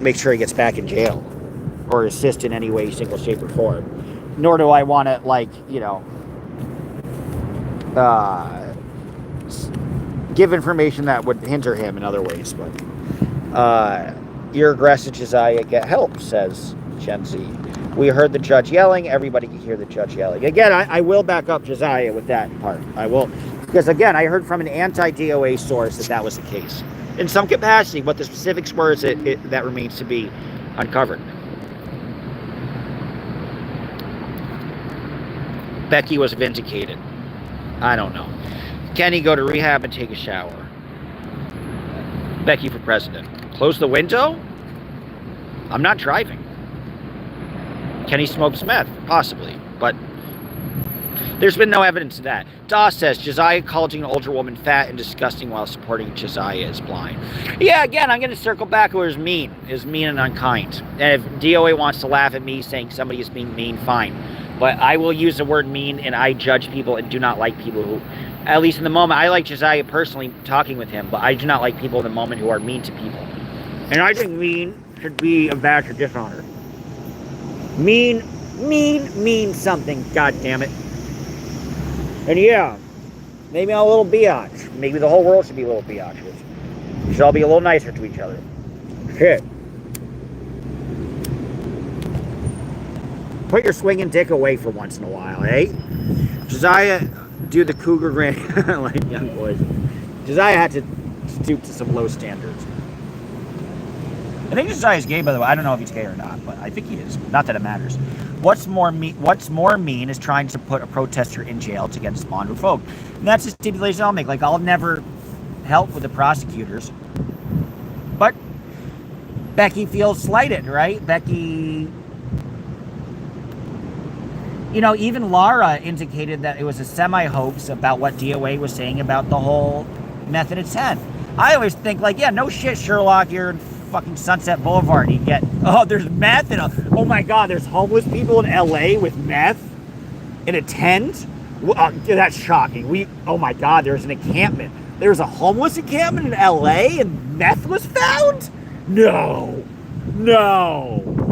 make sure he gets back in jail or assist in any way, single shape, or form. Nor do I want to, give information that would hinder him in other ways. But you're aggressive, Josiah. Get help, says Gen Z. We heard the judge yelling. Everybody can hear the judge yelling. Again, I will back up Josiah with that part. I will. Because, again, I heard from an anti-DOA source that was the case. In some capacity, what the specifics were, that remains to be uncovered. Becky was vindicated. I don't know. Kenny, go to rehab and take a shower. Becky for president. Close the window? I'm not driving. Kenny smokes meth? Possibly. But there's been no evidence of that. Doss says, Josiah calling an older woman fat and disgusting while supporting Josiah is blind. Yeah, again, I'm going to circle back to where it's mean. It's mean and unkind. And if DOA wants to laugh at me saying somebody is being mean, fine. But I will use the word mean, and I judge people and do not like people who, at least in the moment, I like Josiah personally talking with him, but I do not like people in the moment who are mean to people. And I think mean should be a badge of dishonor. Mean something, god damn it. And yeah, Maybe I'm a little biatch. Maybe the whole world should be a little biatches. We should all be a little nicer to each other. Shit. Put your swinging dick away for once in a while, eh? Josiah, do the cougar grin like young boys. Josiah had to stoop to some low standards. I think Josiah's gay, by the way. I don't know if he's gay or not, but I think he is. Not that it matters. What's more mean is trying to put a protester in jail to get spawned revoked. And that's the stipulation I'll make. Like, I'll never help with the prosecutors. But Becky feels slighted, right? Becky... You know, even Laura indicated that it was a semi-hoax about what DOA was saying about the whole method of 10. I always think, like, yeah, no shit, Sherlock, you're in fucking Sunset Boulevard. You get, oh, there's meth in oh my God, there's homeless people in LA with meth in a tent? That's shocking. Oh my God, there's an encampment. There's a homeless encampment in LA and meth was found? No.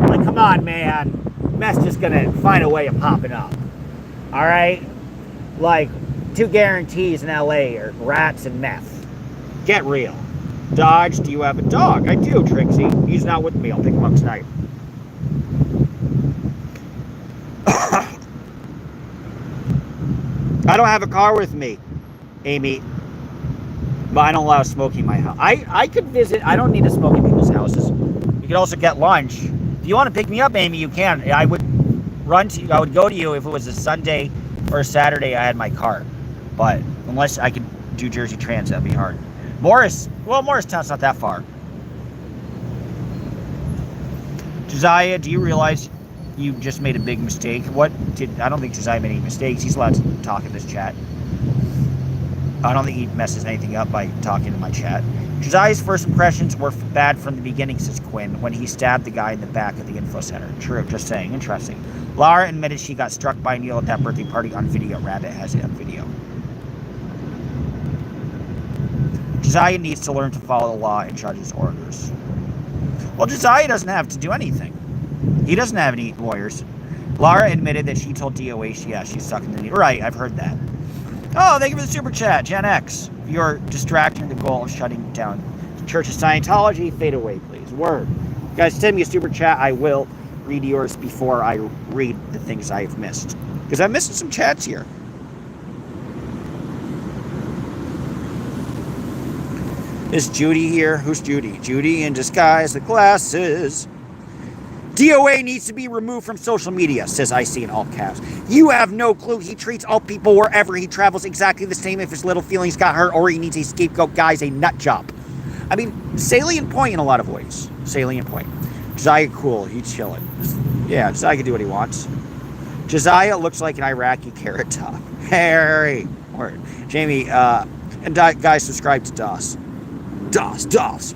Like, come on, man. Meth's just gonna find a way of popping up. All right? Like, 2 guarantees in LA are rats and meth. Get real. Dodge, do you have a dog? I do, Trixie. He's not with me. I'll pick him up tonight. I don't have a car with me, Amy. But I don't allow smoking in my house. I could visit. I don't need to smoke in people's houses. You could also get lunch. If you want to pick me up, Amy, you can. I would go to you if it was a Sunday or a Saturday I had my car. But unless I could do Jersey Transit, that'd be hard. Morristown's not that far. Josiah, do you realize you just made a big mistake? I don't think Josiah made any mistakes. He's allowed to talk in this chat. I don't think he messes anything up by talking in my chat. Josiah's first impressions were bad from the beginning, says Quinn, when he stabbed the guy in the back of the info center. True, just saying. Interesting. Laura admitted she got struck by Neil at that birthday party on video. Rabbit has it on video. Josiah needs to learn to follow the law and judge's orders. Well, Josiah doesn't have to do anything. He doesn't have any lawyers. Laura admitted that she told DOA she's stuck in the knee. Right, I've heard that. Oh, thank you for the super chat, Gen X. You're distracting the goal of shutting down the Church of Scientology. Fade away, please. Word. You guys, send me a super chat. I will read yours before I read the things I've missed. Because I'm missing some chats here. Is Judy here? Who's Judy? Judy in disguise, the glasses. DOA needs to be removed from social media, says I see in all caps. You have no clue. He treats all people wherever he travels exactly the same if his little feelings got hurt or he needs a scapegoat. Guy's a nut job. I mean, salient point in a lot of ways. Salient point. Josiah, cool. He's chilling. Yeah, Josiah can do what he wants. Josiah looks like an Iraqi carrot top. Harry. Word. Jamie, and guys, subscribe to DOS. DOS.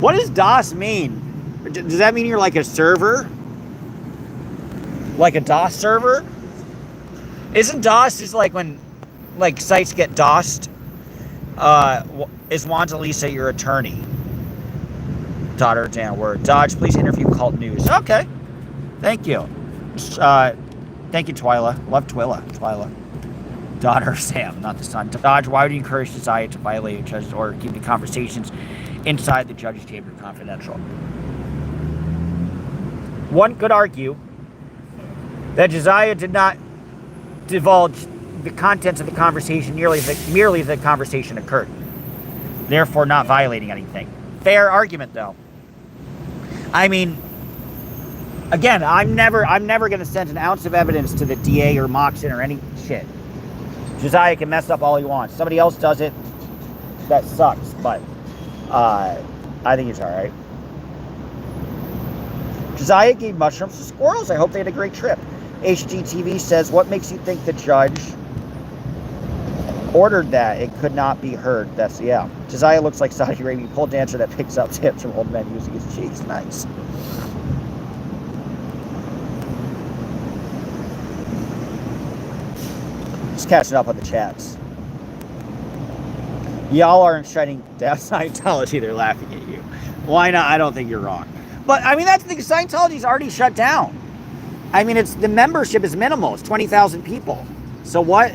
What does DOS mean? Does that mean you're like a server? Like a DOS server? Isn't DOS just like when like sites get DOSed? Is Wanda Lisa your attorney? Daughter Dan Word. Dodge, please interview Cult News. Okay. Thank you. Thank you, Twyla. Love Twyla. Daughter Sam, not the son. Dodge, why would you encourage Josiah to violate a judge's order, keep the conversations inside the judge's chamber confidential? One could argue that Josiah did not divulge the contents of the conversation merely the conversation occurred, therefore not violating anything. Fair argument, though. I mean, again, I'm never going to send an ounce of evidence to the DA or Moxon or any shit. Josiah can mess up all he wants. Somebody else does it. That sucks, but I think he's all right. Josiah gave mushrooms to squirrels. I hope they had a great trip. HGTV says, what makes you think the judge ordered that? It could not be heard. That's, yeah. Josiah looks like Saudi Arabia pole dancer that picks up tips from old men using his cheeks. Nice. Just catching up on the chats. Y'all aren't shutting down Scientology. They're laughing at you. Why not? I don't think you're wrong. But, I mean, that's the thing. Scientology's already shut down. I mean, the membership is minimal. It's 20,000 people. So what,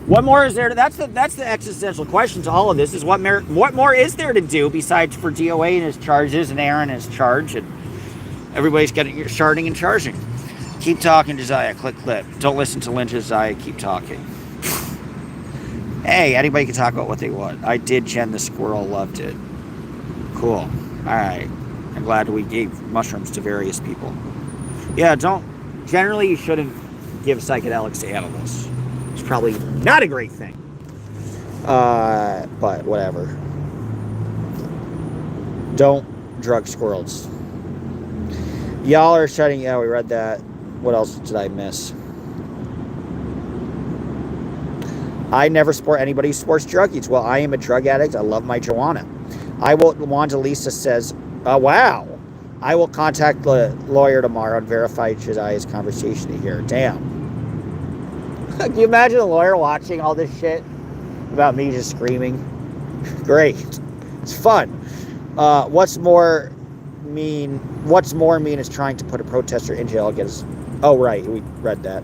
what more is there? That's the existential question to all of this: is what more is there to do besides for DOA and his charges and Aaron and his charge and everybody's getting sharding and charging. Keep talking, Josiah. Click. Don't listen to Lynn, Josiah. Keep talking. Hey, anybody can talk about what they want. I did. Jen the squirrel loved it. Cool. All right. I'm glad we gave mushrooms to various people. Yeah, generally you shouldn't give psychedelics to animals. It's probably not a great thing. But whatever. Don't drug squirrels. Y'all are shutting. Yeah, we read that. What else did I miss? I never support anybody who supports druggies. Well, I am a drug addict. I love my Joanna. I will. Wanda Lisa says, wow. I will contact the lawyer tomorrow and verify Josiah's conversation here. Damn. Can you imagine a lawyer watching all this shit about me just screaming? Great. It's fun. What's more mean is trying to put a protester in jail against... Oh, right. We read that.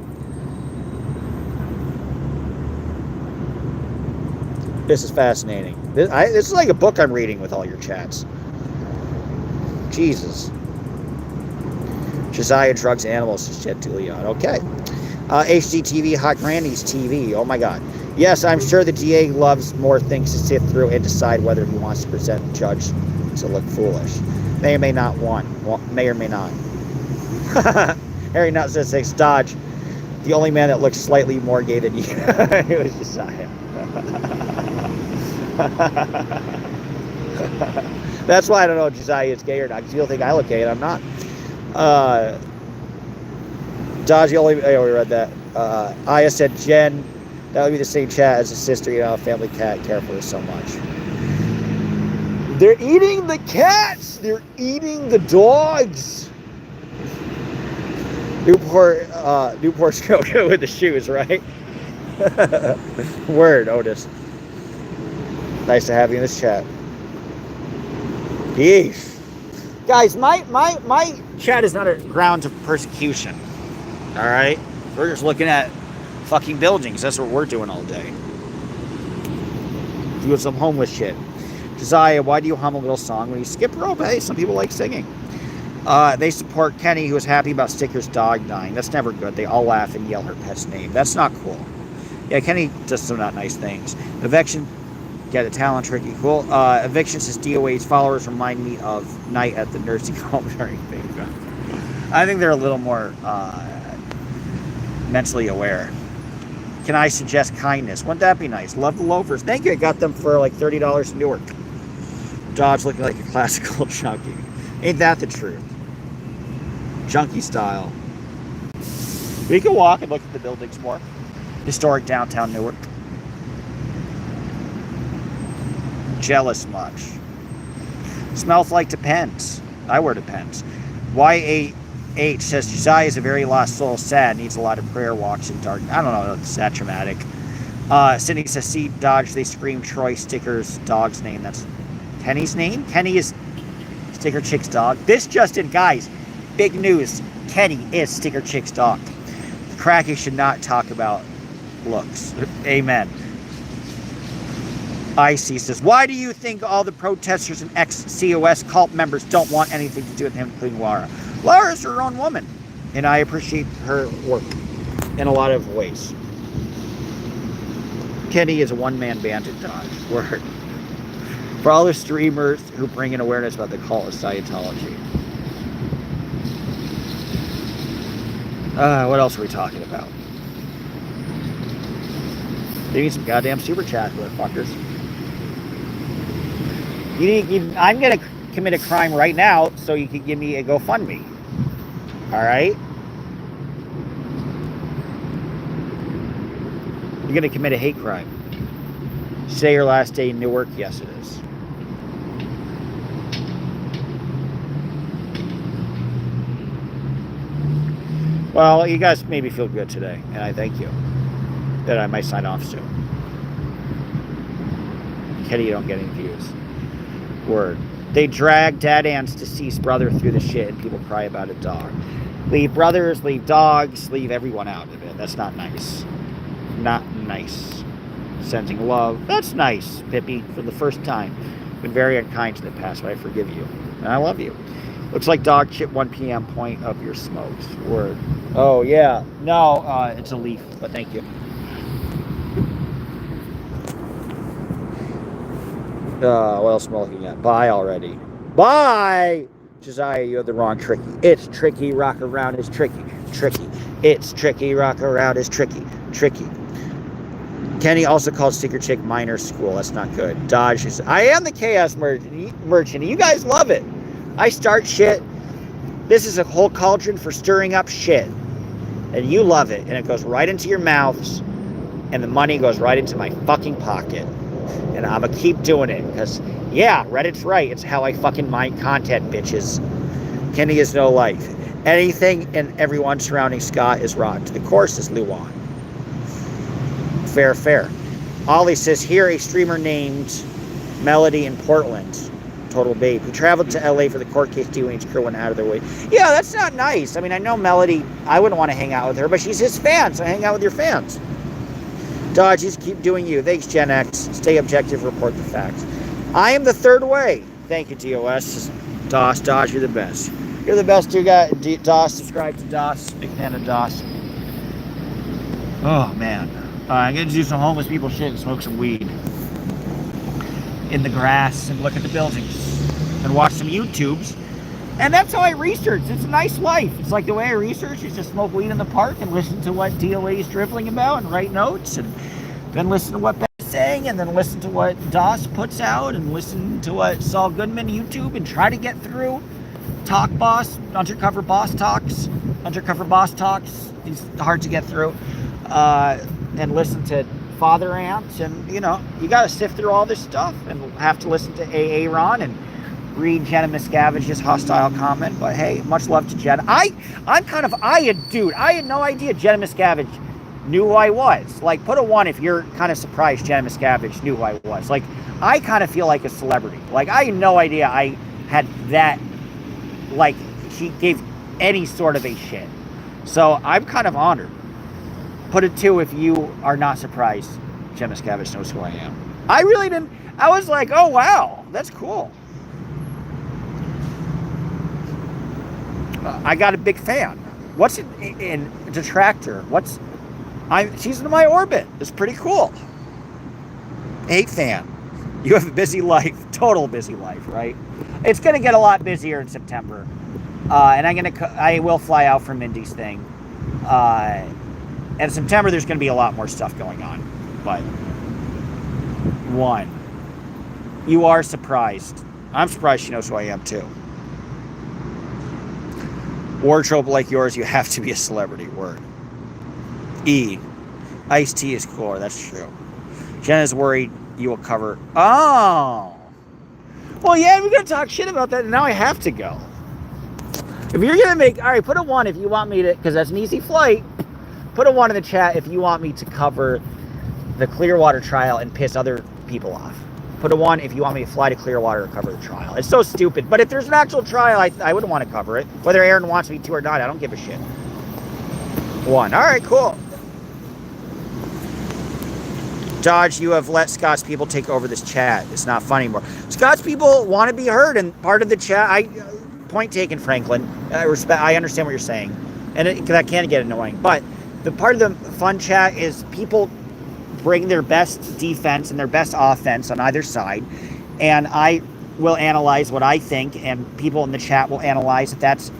This is fascinating. This is like a book I'm reading with all your chats. Jesus. Josiah drugs animals to shit to Leon. Okay. HGTV, Hot Granny's TV. Oh my God. Yes, I'm sure the DA loves more things to sift through and decide whether he wants to present the judge to look foolish. May or may not want. May or may not. Harry Nut says, Dodge. The only man that looks slightly more gay than you. It was Josiah. That's why I don't know if Josiah is gay or not, because you don't think I look gay and I'm not. Dodge, the only... Oh, we read that. Aya said, Jen, that would be the same chat as a sister, a family cat, care for her so much. They're eating the cats! They're eating the dogs! Newport's go with the shoes, right? Word, Otis. Nice to have you in this chat. Yeesh. Guys, my chat is not a ground of persecution. Alright? We're just looking at fucking buildings. That's what we're doing all day. Doing some homeless shit. Josiah, why do you hum a little song when you skip rope? Hey, some people like singing. They support Kenny, who is happy about Sticker's dog dying. That's never good. They all laugh and yell her pet's name. That's not cool. Yeah, Kenny does some not nice things. Eviction, get a talent tricky. Cool. Eviction says DOA's followers remind me of night at the nursing home during Baby Gun. I think they're a little more mentally aware. Can I suggest kindness? Wouldn't that be nice? Love the loafers. Thank you. I got them for like $30 in Newark. Dodge looking like a classical junkie. Ain't that the truth? Junkie style. We can walk and look at the buildings more. Historic downtown Newark. Jealous much. Smells like depends. I wear depends. YAH says Josiah is a very lost soul, sad, needs a lot of prayer walks in dark. I don't know, it's that traumatic. Sydney says, see Dodge, they scream Troy Sticker's dog's name. That's Kenny's name? Kenny is Sticker Chick's dog. This just in, guys, big news. Kenny is Sticker Chick's dog. Cracky should not talk about looks. Amen. Icy says, why do you think all the protesters and ex-COS cult members don't want anything to do with him, including Laura? Laura's her own woman, and I appreciate her work in a lot of ways. Kenny is a one-man band at Dodge. Word. For all the streamers who bring in awareness about the cult of Scientology. What else are we talking about? Give me some goddamn super chat, motherfuckers. I'm going to commit a crime right now so you can give me a GoFundMe. Alright? You're going to commit a hate crime. Say your last day in Newark? Yes, it is. Well, you guys made me feel good today, and I thank you. That I might sign off soon. Kenny, you don't get any views. Word. They drag Dad Ann's deceased brother through the shit and people cry about a dog. Leave brothers, leave dogs, leave everyone out of it. That's not nice. Not nice. Sending love. That's nice, Pippi, for the first time. Been very unkind in the past, but I forgive you. And I love you. Looks like dog shit 1 p.m. point of your smokes. Word. Oh, yeah. No, it's a leaf, but thank you. What else am I looking at? Bye already. Bye! Josiah, you have the wrong tricky. It's tricky, rock around is tricky. Tricky. It's tricky, rock around is tricky. Tricky. Kenny also called Secret Chick minor school. That's not good. Dodge is... I am the chaos merchant. You guys love it. I start shit. This is a whole cauldron for stirring up shit. And you love it. And it goes right into your mouths. And the money goes right into my fucking pocket. And I'm going to keep doing it. Because, yeah, Reddit's right. It's how I fucking mine content, bitches. Kenny is no life. Anything and everyone surrounding Scott is rotten. To the course is Luan. Fair, fair. Ollie says, here a streamer named Melody in Portland. Total babe. Who traveled to LA for the court case DOA crew went out of their way. Yeah, that's not nice. I mean, I know Melody, I wouldn't want to hang out with her, but she's his fan, so hang out with your fans. Dodge, just keep doing you. Thanks, Gen X. Stay objective, report the facts. I am the third way. Thank you, DOS. DOS, Dodge, you're the best. You're the best, you got DOS. Subscribe to DOS. Big fan of DOS. Oh, man. I'm going to do some homeless people shit and smoke some weed in the grass and look at the buildings and watch some YouTubes. And that's how I research. It's a nice life. It's like the way I research is just smoke weed in the park and listen to what DOA is dribbling about and write notes and then listen to what Ben's saying and then listen to what DOS puts out and listen to what Saul Goodman YouTube and try to get through Talk Boss, Undercover Boss Talks. It's hard to get through. And listen to Father Ant, and you know, you got to sift through all this stuff and have to listen to AA Ron and read Jenna Miscavige's hostile comment. But hey, much love to Jenna. I had no idea Jenna Miscavige knew who I was. Like, put a 1 if you're kind of surprised Jenna Miscavige knew who I was. Like, I kind of feel like a celebrity. Like, I had no idea I had that, like, she gave any sort of a shit. So I'm kind of honored. Put a 2 if you are not surprised Jen Miscavige knows who I am. I really didn't. I was like, oh, wow, that's cool. I got a big fan. What's in detractor? She's in my orbit. It's pretty cool. 8 fan. You have a busy life. Total busy life, right? It's going to get a lot busier in September. And I will fly out for Mindy's thing. And September, there's going to be a lot more stuff going on. But 1, you are surprised. I'm surprised she knows who I am, too. Wardrobe like yours, you have to be a celebrity. Word. E. Ice-T is cooler. That's true. Jenna's worried you will cover. Oh. Well, yeah, we're going to talk shit about that, and now I have to go. If you're going to make... All right, put a 1 if you want me to... Because that's an easy flight. Put a 1 in the chat if you want me to cover the Clearwater trial and piss other people off. Put a 1 if you want me to fly to Clearwater to cover the trial. It's so stupid. But if there's an actual trial, I wouldn't want to cover it. Whether Aaron wants me to or not, I don't give a shit. 1. All right, cool. Dodge, you have let Scott's people take over this chat. It's not fun anymore. Scott's people want to be heard, and part of the chat... point taken, Franklin. I understand what you're saying. And that can get annoying. But... the part of the fun chat is people bring their best defense and their best offense on either side. And I will analyze what I think, and people in the chat will analyze if that's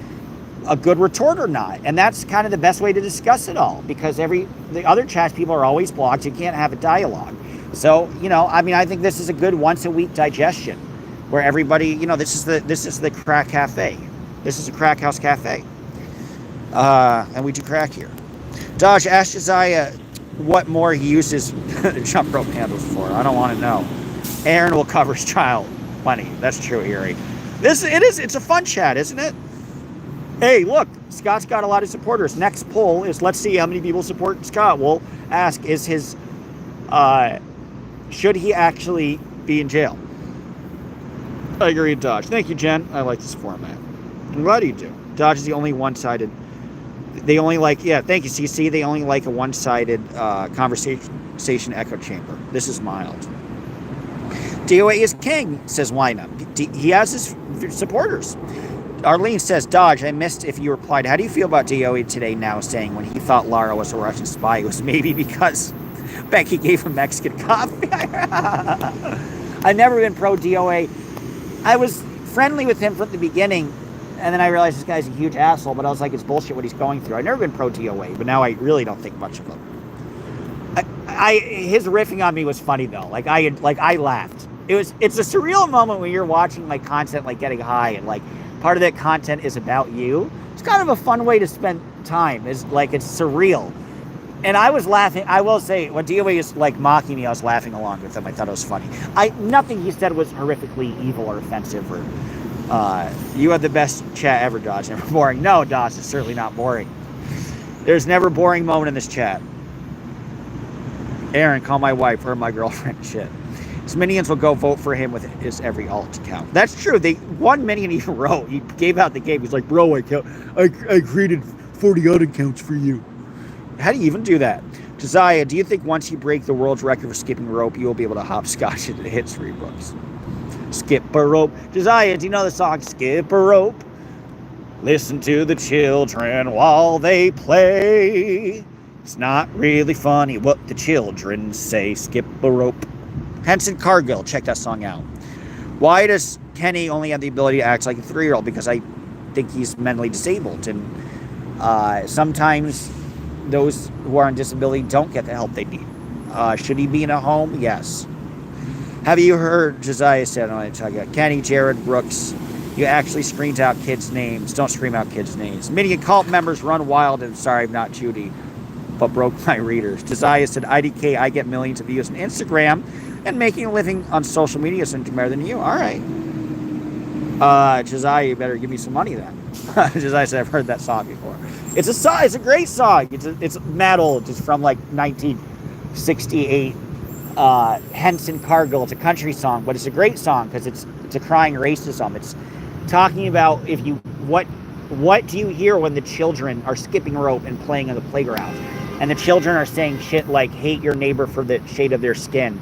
a good retort or not. And that's kind of the best way to discuss it all, because the other chat people are always blocked. You can't have a dialogue. So, you know, I mean, I think this is a good once a week digestion where everybody, you know, this is the crack cafe. This is a crack house cafe. And we do crack here. Dodge, ask Josiah what more he uses jump rope handles for. I don't want to know. Aaron will cover his trial money. That's true, Erie. It's a fun chat, isn't it? Hey, look, Scott's got a lot of supporters. Next poll is, let's see how many people support Scott. We'll ask, should he actually be in jail? I agree, Dodge. Thank you, Jen. I like this format. I'm glad you do. Dodge is the only one-sided They only like, yeah, thank you, CC. They only like a one-sided conversation echo chamber. This is mild. DOA is king, says Wyna. He has his supporters. Arlene says, Dodge, I missed if you replied. How do you feel about DOA today now saying when he thought Lara was a Russian spy, it was maybe because Becky gave him Mexican coffee? I've never been pro DOA. I was friendly with him from the beginning, and then I realized this guy's a huge asshole, but I was like, it's bullshit what he's going through. I've never been pro DOA, but now I really don't think much of him. His riffing on me was funny though. I laughed. It's a surreal moment when you're watching like content like Getting High, and like part of that content is about you. It's kind of a fun way to spend time. It's surreal. And I was laughing. I will say, when DOA is like mocking me, I was laughing along with him. I thought it was funny. Nothing he said was horrifically evil or offensive or you had the best chat ever, Dodge. Never boring. No, Dodge, it's certainly not boring. There's never a boring moment in this chat. Aaron, call my wife, her my girlfriend. Shit. His minions will go vote for him with his every alt account. That's true. One minion even wrote. He gave out the game. He's like, bro, I created 40 alt accounts for you. How do you even do that? Josiah, do you think once you break the world's record for skipping rope, you will be able to hopscotch into history books? Skip a rope. Josiah, do you know the song Skip a Rope? Listen to the children while they play. It's not really funny what the children say. Skip a rope. Henson Cargill, check that song out. Why does Kenny only have the ability to act like a 3-year-old? Because I think he's mentally disabled. And sometimes those who are on disability don't get the help they need. Should he be in a home? Yes. Have you heard Josiah said on it? Kenny, Jared, Brooks, you actually screamed out kids' names. Don't scream out kids' names. Many cult members run wild, and sorry, I'm not Judy, but broke my readers. Josiah said, IDK, I get millions of views on Instagram and making a living on social media something better than you. All right. Josiah, you better give me some money then. Josiah said, I've heard that song before. It's a song. It's a great song. It's mad old. It's from like 1968. Henson Cargill. It's a country song, but it's a great song because it's a crying racism. It's talking about what do you hear when the children are skipping rope and playing on the playground, and the children are saying shit like hate your neighbor for the shade of their skin.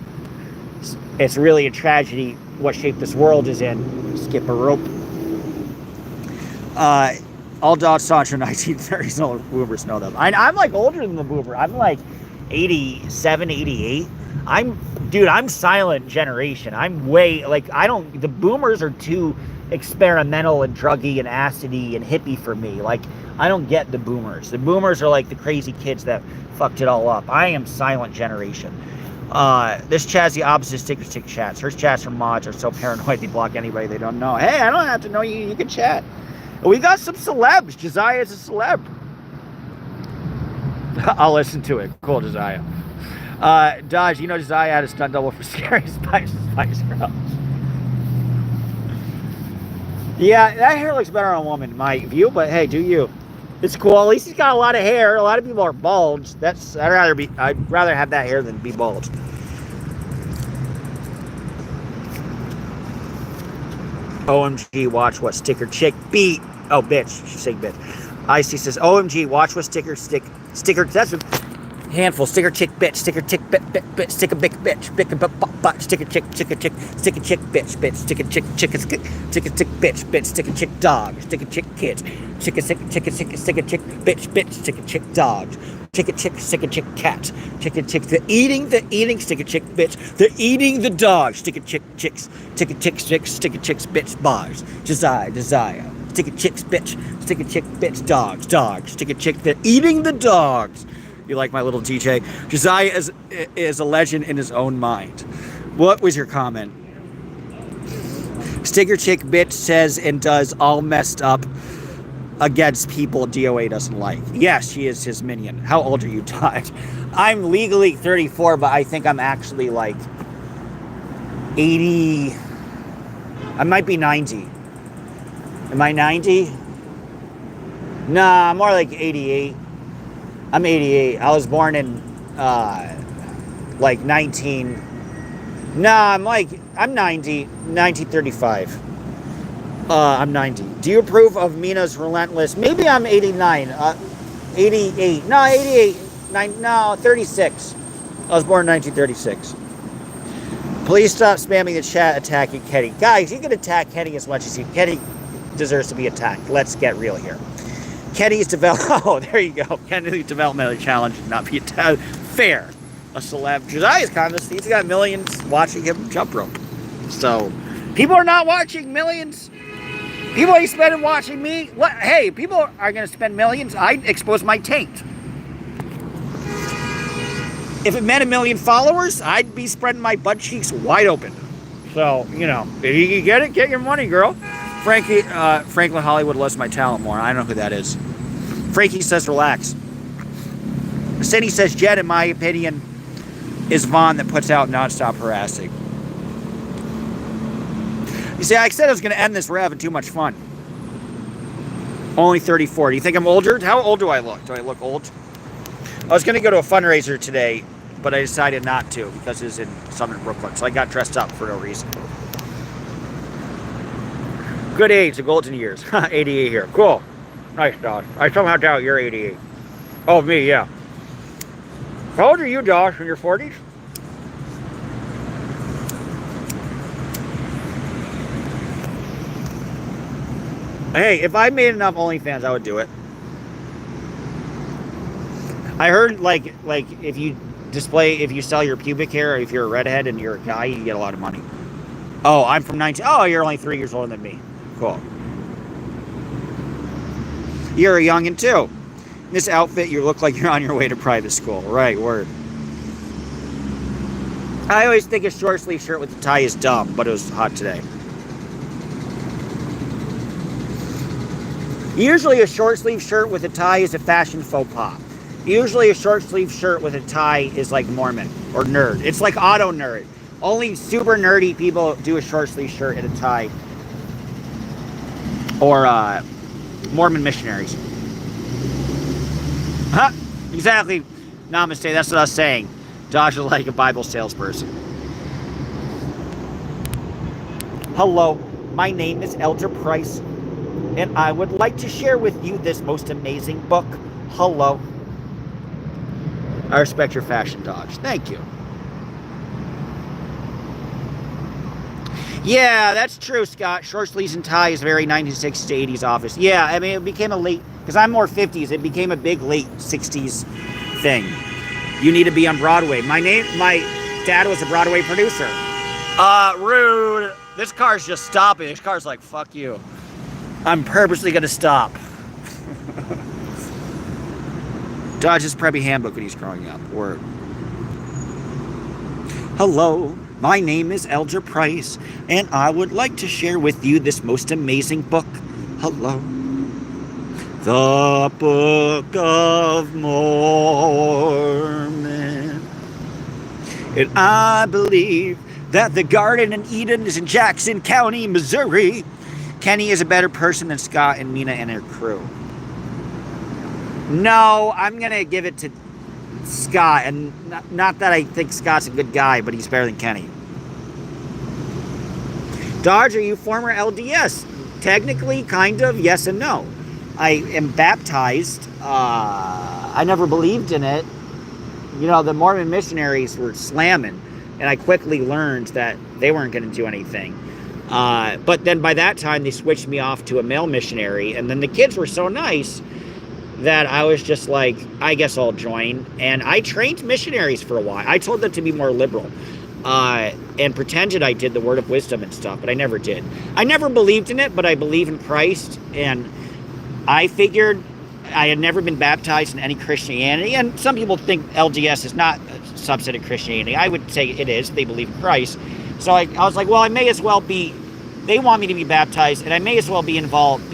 It's really a tragedy what shape this world is in. Skip a rope. All Dodge songs from 1930s. No boomers know them. I'm like older than the boomer. I'm like 87, 88. I'm silent generation. I'm way the boomers are too experimental and druggy and acidy and hippie for me. Like, I don't get the boomers. The boomers are like the crazy kids that fucked it all up. I am silent generation. This chat's the opposite sticker stick chats. Her chats from mods are so paranoid they block anybody they don't know. Hey, I don't have to know you. You can chat. We got some celebs. Josiah is a celeb. I'll listen to it. Cool, Josiah. Dodge, you know Josiah had a stunt double for Scary Spice Girls. Yeah, that hair looks better on a woman, in my view, but hey, do you. It's cool. At least he's got a lot of hair. A lot of people are bald. I'd rather have that hair than be bald. OMG, watch what sticker chick beat. Oh, bitch. She's saying bitch. Icy says, OMG, watch what sticker, that's a handful. Sticker chick, bitch. Sticker chick, bitch. Sticker big bitch. Big butt. Sticker chick, sticker chick, bitch. Sticker chick, bitch. Sticker chick, dog. Sticker chick, kids. Sticker chick, bitch. Sticker chick, dogs. Sticker chick, cat. Sticker chick, they're eating, sticker chick, bitch. They're eating the dog. Sticker chick, chicks. Sticker chicks, bitch, bars. Josiah. Sticker chicks, bitch. Sticker chick, bitch, dogs. Sticker chick, they're eating the dogs. You like my little DJ? Josiah is a legend in his own mind. What was your comment? Sticker chick, bitch, says and does all messed up against people DOA doesn't like. Yes, she is his minion. How old are you, Todd? I'm legally 34, but I think I'm actually like 80. I might be 90. Am I 90? Nah, I'm more like 88. I'm 88. I was born in like 19. Nah, I'm 90. 1935. I'm 90. Do you approve of Mina's relentless? Maybe I'm 89. 88. No, 88. 36. I was born in 1936. Please stop spamming the chat attacking Kenny. Guys, you can attack Kenny as much as you... Kenny deserves to be attacked. Let's get real here. Kenny's Oh, there you go. Kenny's developmentally challenged to not be attacked. Fair. A celeb. Josiah's convinced he's got millions watching him jump rope. So, people are not watching millions. People ain't spending watching me. What? Hey, people are going to spend millions. I expose my taint. If it meant 1 million followers, I'd be spreading my butt cheeks wide open. So, you know, if you can get it, get your money, girl. Franklin Hollywood loves my talent more. I don't know who that is. Frankie says relax. Cindy says Jet, in my opinion, is Vaughn that puts out nonstop harassing. You see, I said I was going to end this. We're having too much fun. Only 34. Do you think I'm older? How old do I look? Do I look old? I was going to go to a fundraiser today, but I decided not to because it's in Southern Brooklyn. So I got dressed up for no reason. Good age, the golden years. 88 here. Cool. Nice, Josh. I somehow doubt you're 88. Oh, me, yeah. How old are you, Josh? In your 40s? Hey, if I made enough OnlyFans, I would do it. I heard, like if you sell your pubic hair, or if you're a redhead and you're a guy, you get a lot of money. Oh, I'm from 19. Oh, you're only 3 years older than me. Cool. You're a youngin' too. In this outfit, you look like you're on your way to private school. Right, word. I always think a short sleeve shirt with a tie is dumb, but it was hot today. Usually a short sleeve shirt with a tie is a fashion faux pas. Usually a short sleeve shirt with a tie is like Mormon or nerd. It's like auto nerd. Only super nerdy people do a short sleeve shirt and a tie. Or Mormon missionaries. Huh? Exactly. Namaste. That's what I was saying. Josh is like a Bible salesperson. Hello. My name is Elder Price. And I would like to share with you this most amazing book. Hello. I respect your fashion, Dodge. Thank you. Yeah, that's true, Scott. Short sleeves and tie is very 1960s to 80s office. Yeah, I mean, it became a late... Because I'm more 50s. It became a big late 60s thing. You need to be on Broadway. My dad was a Broadway producer. Rude. This car's just stopping. This car's like, fuck you. I'm purposely going to stop. Dodge's preppy handbook when he's growing up. Word. Hello, my name is Elder Price, and I would like to share with you this most amazing book. Hello. The Book of Mormon. And I believe that the Garden in Eden is in Jackson County, Missouri. Kenny is a better person than Scott and Mina and her crew. No, I'm going to give it to Scott. And not that I think Scott's a good guy, but he's better than Kenny. Dodge, are you former LDS? Technically, kind of, yes and no. I am baptized. I never believed in it. You know, the Mormon missionaries were slamming. And I quickly learned that they weren't going to do anything. But then by that time, they switched me off to a male missionary. And then the kids were so nice that I was just like, I guess I'll join. And I trained missionaries for a while. I told them to be more liberal. And pretended I did the word of wisdom and stuff, but I never did. I never believed in it, but I believe in Christ. And I figured I had never been baptized in any Christianity. And some people think LDS is not a subset of Christianity. I would say it is. They believe in Christ. So I was like, well, I may as well be... They want me to be baptized, and I may as well be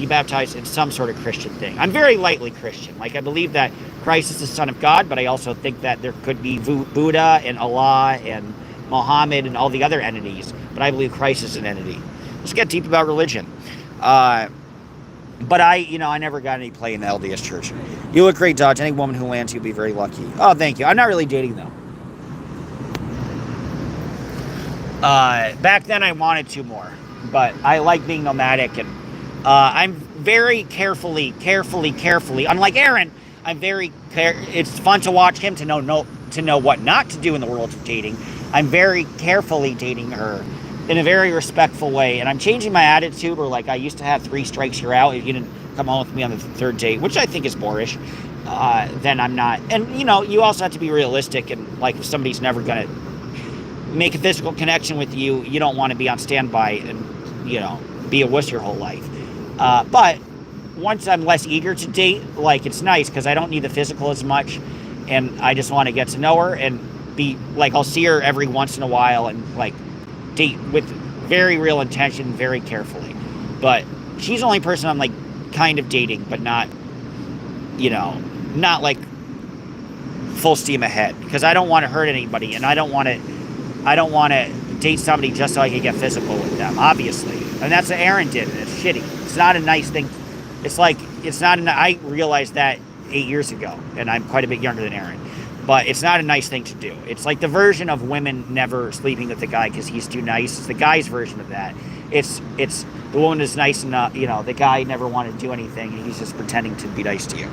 baptized in some sort of Christian thing. I'm very lightly Christian. Like, I believe that Christ is the Son of God, but I also think that there could be Buddha and Allah and Muhammad and all the other entities. But I believe Christ is an entity. Let's get deep about religion. But I never got any play in the LDS church. You look great, Dodge. Any woman who lands you will be very lucky. Oh, thank you. I'm not really dating, though. Back then, I wanted to more. But I like being nomadic, and I'm very carefully, unlike Aaron, it's fun to watch him to know what not to do in the world of dating. I'm very carefully dating her in a very respectful way, and I'm changing my attitude where, like, I used to have 3 strikes, you're out. If you didn't come home with me on the 3rd date, which I think is boorish, then I'm not. And, you also have to be realistic, and, like, if somebody's never going to make a physical connection with you, you don't want to be on standby and, be a wuss your whole life. But once I'm less eager to date, like, it's nice because I don't need the physical as much, and I just want to get to know her and be, like, I'll see her every once in a while and, like, date with very real intention, very carefully. But she's the only person I'm, like, kind of dating, but not, not, like, full steam ahead, because I don't want to hurt anybody, and I don't want to date somebody just so I can get physical with them, obviously. And that's what Aaron did, and it's shitty. It's not a nice thing. I realized that 8 years ago, and I'm quite a bit younger than Aaron. But it's not a nice thing to do. It's like the version of women never sleeping with the guy because he's too nice. It's the guy's version of that. It's the woman is nice enough, the guy never wanted to do anything, and he's just pretending to be nice to you.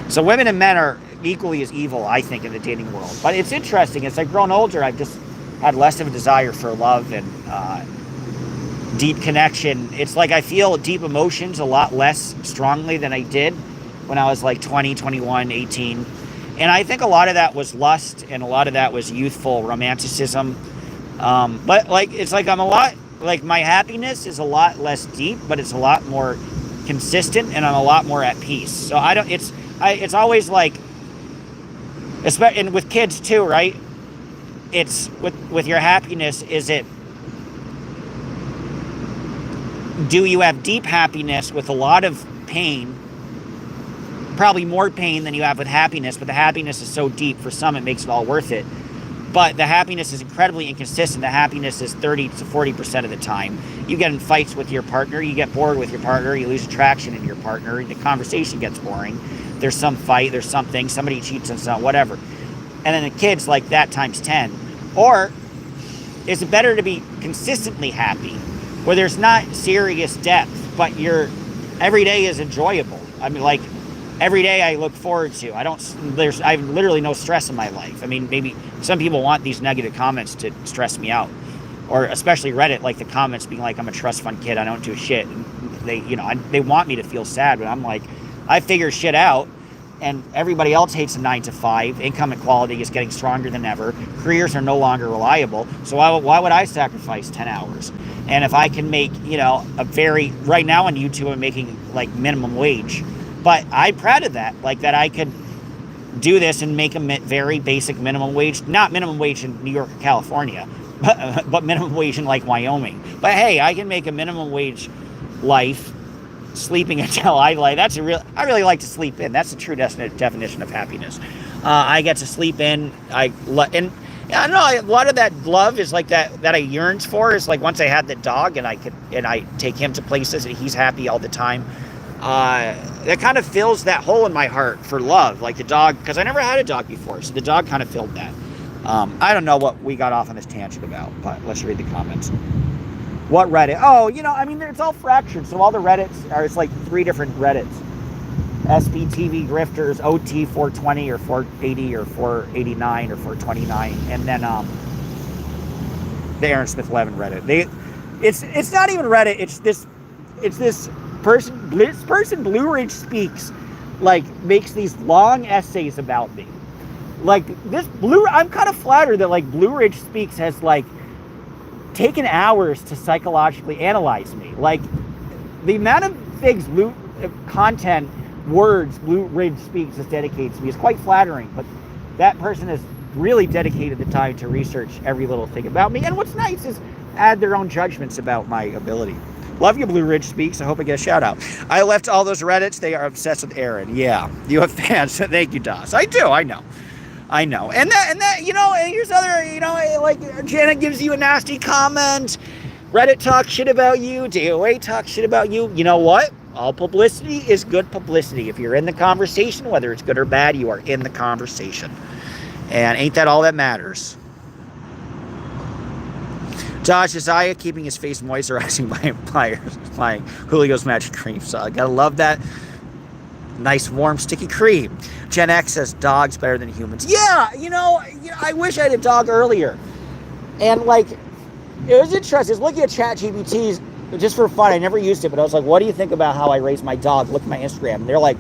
So women and men are equally as evil, I think, in the dating world. But it's interesting. As I've grown older, I've just had less of a desire for love and deep connection. It's like I feel deep emotions a lot less strongly than I did when I was like 20, 21, 18. And I think a lot of that was lust, and a lot of that was youthful romanticism. But like, it's like my happiness is a lot less deep, but it's a lot more consistent, and I'm a lot more at peace. So it's always like, and with kids too, right? It's with your happiness, do you have deep happiness with a lot of pain? Probably more pain than you have with happiness, but the happiness is so deep, for some it makes it all worth it. But the happiness is incredibly inconsistent. The happiness is 30 to 40% of the time. You get in fights with your partner, you get bored with your partner, you lose attraction in your partner, the conversation gets boring, there's some fight, there's something, somebody cheats on someone, whatever. And then the kids like that times 10. Or is it better to be consistently happy, where there's not serious depth, but every day is enjoyable? I mean, like, every day I look forward to. I have literally no stress in my life. I mean, maybe some people want these negative comments to stress me out, or especially Reddit, like the comments being like, I'm a trust fund kid, I don't do shit. And they want me to feel sad, but I'm like, I figure shit out, and everybody else hates a 9 to 5. Income inequality is getting stronger than ever. Careers are no longer reliable. So why would I sacrifice 10 hours? And if I can make, right now on YouTube, I'm making like minimum wage. But I'm proud of that, like that I could do this and make a very basic minimum wage, not minimum wage in New York or California, but minimum wage in like Wyoming. But hey, I can make a minimum wage life sleeping until I like. I really like to sleep in. That's the true definition of happiness. I get to sleep in. I don't know. A lot of that love is like that I yearns for is like once I had the dog and I take him to places and he's happy all the time. That kind of fills that hole in my heart for love, like the dog, because I never had a dog before, so the dog kind of filled that. I don't know what we got off on this tangent about, but let's read the comments. What Reddit? Oh, it's all fractured, so all the Reddits it's like 3 different Reddits. SBTV Grifters, OT 420 or 480 or 489 or 429, and then the Aaron Smith 11 Reddit. It's not even Reddit, it's this person Blue Ridge Speaks, like, makes these long essays about me. Like, I'm kind of flattered that, like, Blue Ridge Speaks has, like, taken hours to psychologically analyze me. Like, the amount of things, content, words Blue Ridge Speaks has dedicated to me is quite flattering, but that person has really dedicated the time to research every little thing about me. And what's nice is add their own judgments about my ability. Love you, Blue Ridge Speaks. I hope I get a shout out. I left all those Reddits. They are obsessed with Aaron. Yeah, you have fans. Thank you, Das. I do. I know. And that, here's other, like Janet gives you a nasty comment. Reddit talks shit about you. DOA talks shit about you. You know what? All publicity is good publicity. If you're in the conversation, whether it's good or bad, you are in the conversation. And ain't that all that matters? Josiah keeping his face moisturizing by applying Julio's Magic Cream. So I gotta love that. Nice, warm, sticky cream. Gen X says dogs better than humans. Yeah, I wish I had a dog earlier. And, like, it was interesting. I was looking at ChatGPT just for fun. I never used it, but I was like, what do you think about how I raise my dog? Look at my Instagram. And they're like,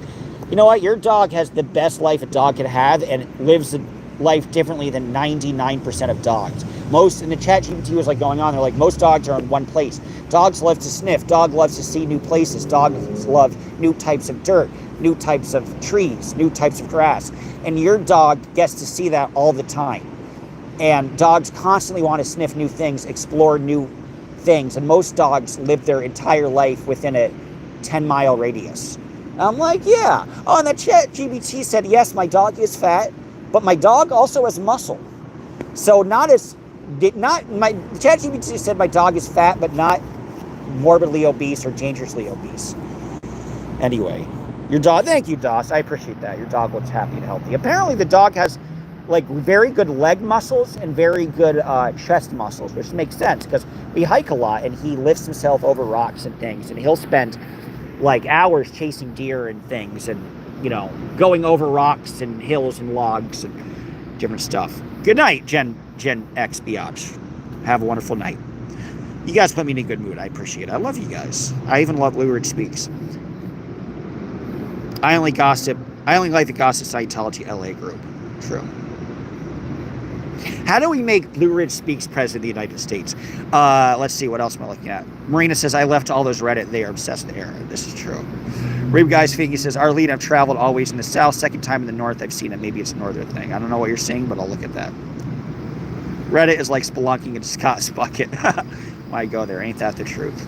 you know what? Your dog has the best life a dog could have and lives a life differently than 99% of dogs. And the ChatGPT was like going on, they're like, most dogs are in one place. Dogs love to sniff. Dog loves to see new places. Dogs love new types of dirt, new types of trees, new types of grass. And your dog gets to see that all the time. And dogs constantly want to sniff new things, explore new things. And most dogs live their entire life within a 10-mile radius. And I'm like, yeah. Oh, and the ChatGPT said, yes, my dog is fat, but my dog also has muscle. So ChatGPT said my dog is fat, but not morbidly obese or dangerously obese. Anyway, your dog, thank you, Doss. I appreciate that. Your dog looks happy and healthy. Apparently the dog has like very good leg muscles and very good chest muscles, which makes sense because we hike a lot and he lifts himself over rocks and things, and he'll spend like hours chasing deer and things and, going over rocks and hills and logs and different stuff. Good night, Gen X Biatch. Have a wonderful night. You guys put me in a good mood. I appreciate it. I love you guys. I even love Blue Ridge Speaks. I only like the Gossip Scientology LA group. True. How do we make Blue Ridge Speaks president of the United States? Let's see, what else am I looking at? Marina says, I left all those Reddit. They are obsessed with Aaron. This is true. Rib Guys Figgy says, Arlene, I've traveled always in the south. Second time in the north I've seen it. Maybe it's a northern thing. I don't know what you're saying, but I'll look at that. Reddit is like spelunking in Scott's bucket. Why go there? Ain't that the truth?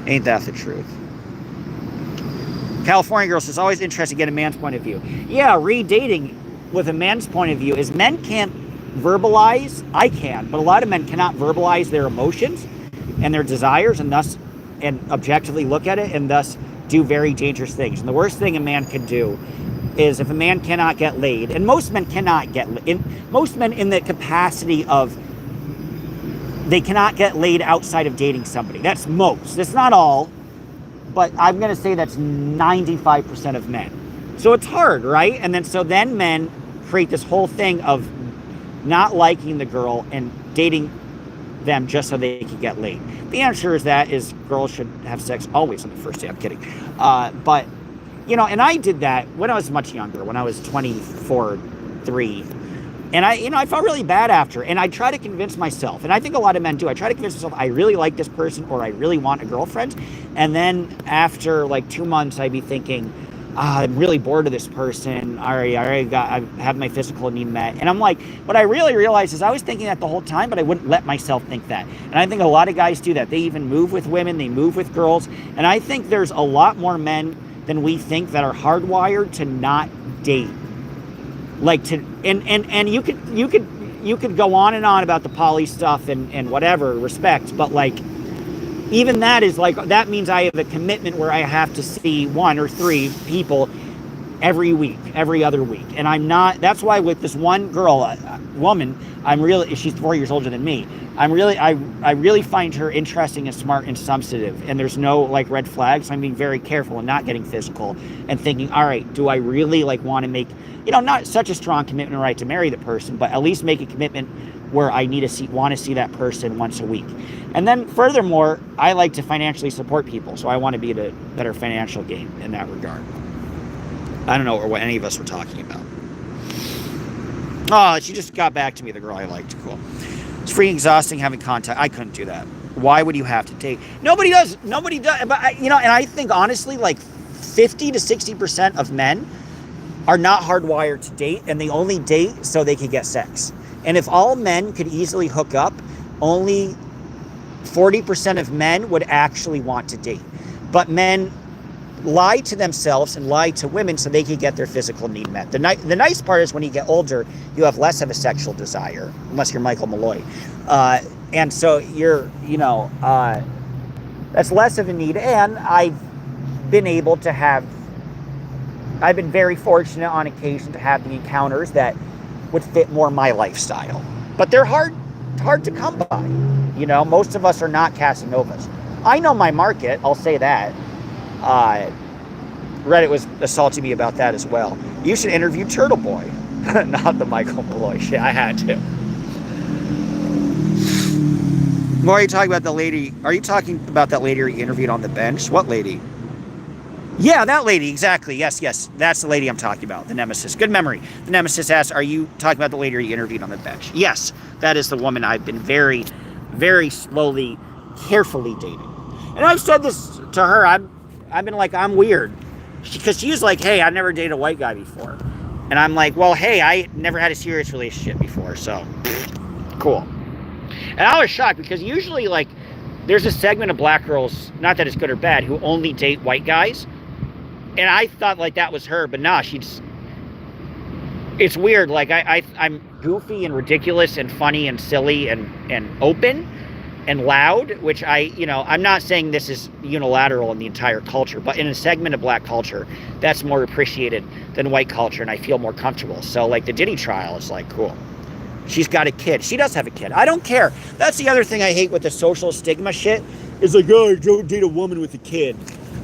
Ain't that the truth? California Girl says, always interesting to get a man's point of view. Yeah, re-dating with a man's point of view is men can't verbalize. I can, but a lot of men cannot verbalize their emotions and their desires and objectively look at it and thus do very dangerous things. And the worst thing a man can do is if a man cannot get laid, and most men cannot get laid, most men in the capacity of they cannot get laid outside of dating somebody. That's most. That's not all, but I'm going to say that's 95% of men. So it's hard, right? And then men create this whole thing of not liking the girl and dating them just so they can get laid. The answer is girls should have sex always on the first day. I'm kidding. But, and I did that when I was much younger, when I was 24, 3. And I felt really bad after. And I try to convince myself, and I think a lot of men do, I try to convince myself I really like this person or I really want a girlfriend. And then after like 2 months, I'd be thinking, I'm really bored of this person. I have my physical need met. And I'm like, what I really realized is I was thinking that the whole time, but I wouldn't let myself think that. And I think a lot of guys do that. They even move with women, they move with girls. And I think there's a lot more men than we think that are hardwired to not date. Like and you could go on and on about the poly stuff and whatever, respect, but like even that is like, that means I have a commitment where I have to see 1 or 3 people every week, every other week. And I'm not, that's why with this one girl, woman, she's 4 years older than me. I really find her interesting and smart and sensitive. And there's no like red flags. I'm being very careful and not getting physical and thinking, all right, do I really like want to make, not such a strong commitment right to marry the person, but at least make a commitment where I want to see that person once a week. And then furthermore, I like to financially support people. So I want to be at a better financial game in that regard. I don't know what any of us were talking about. Oh, she just got back to me, the girl I liked. Cool. It's freaking exhausting having contact. I couldn't do that. Why would you have to date? Nobody does. But and I think honestly, like 50 to 60% of men are not hardwired to date, and they only date so they can get sex. And if all men could easily hook up, only 40% of men would actually want to date. But men lie to themselves and lie to women so they can get their physical need met. The nice part is when you get older, you have less of a sexual desire, unless you're Michael Malloy. And so that's less of a need. And I've been very fortunate on occasion to have the encounters that would fit more my lifestyle. But they're hard to come by. Most of us are not Casanovas. I know my market, I'll say that. Reddit was assaulting me about that as well. You should interview Turtle Boy. Not the Michael Malloy shit. I had to. More, are you talking about the lady? Are you talking about that lady you interviewed on the bench? What lady? Yeah, that lady, exactly. Yes. That's the lady I'm talking about, the Nemesis. Good memory. The Nemesis asks, are you talking about the lady you interviewed on the bench? Yes, that is the woman I've been very, very slowly, carefully dating. And I've said this to her. I've been like, I'm weird. Because she's like, hey, I've never dated a white guy before. And I'm like, well, hey, I never had a serious relationship before, so cool. And I was shocked because usually, like, there's a segment of black girls, not that it's good or bad, who only date white guys. And I thought, like, that was her, but nah, it's weird. Like, I'm goofy and ridiculous and funny and silly and open and loud, which I'm not saying this is unilateral in the entire culture, but in a segment of black culture, that's more appreciated than white culture, and I feel more comfortable. So, like, the Diddy trial is, like, cool. She's got a kid. She does have a kid. I don't care. That's the other thing I hate with the social stigma shit. Is like, oh, don't date a woman with a kid.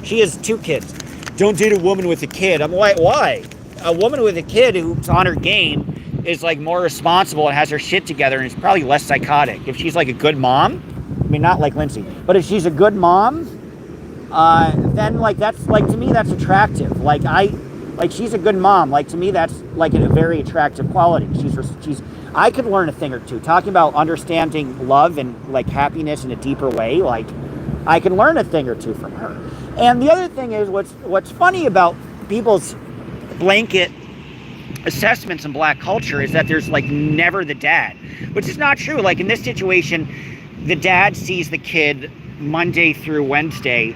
She has 2 kids. Don't date a woman with a kid. I'm like, why? A woman with a kid who's on her game is, like, more responsible and has her shit together and is probably less psychotic. If she's, like, a good mom, I mean, not like Lindsay, but if she's a good mom, then, like, that's, like, to me, that's attractive. Like, she's a good mom. Like, to me, that's, like, a very attractive quality. I could learn a thing or two. Talking about understanding love and, like, happiness in a deeper way, like, I can learn a thing or two from her. And the other thing is, what's funny about people's blanket assessments in black culture is that there's, like, never the dad, which is not true. Like, in this situation, the dad sees the kid Monday through Wednesday,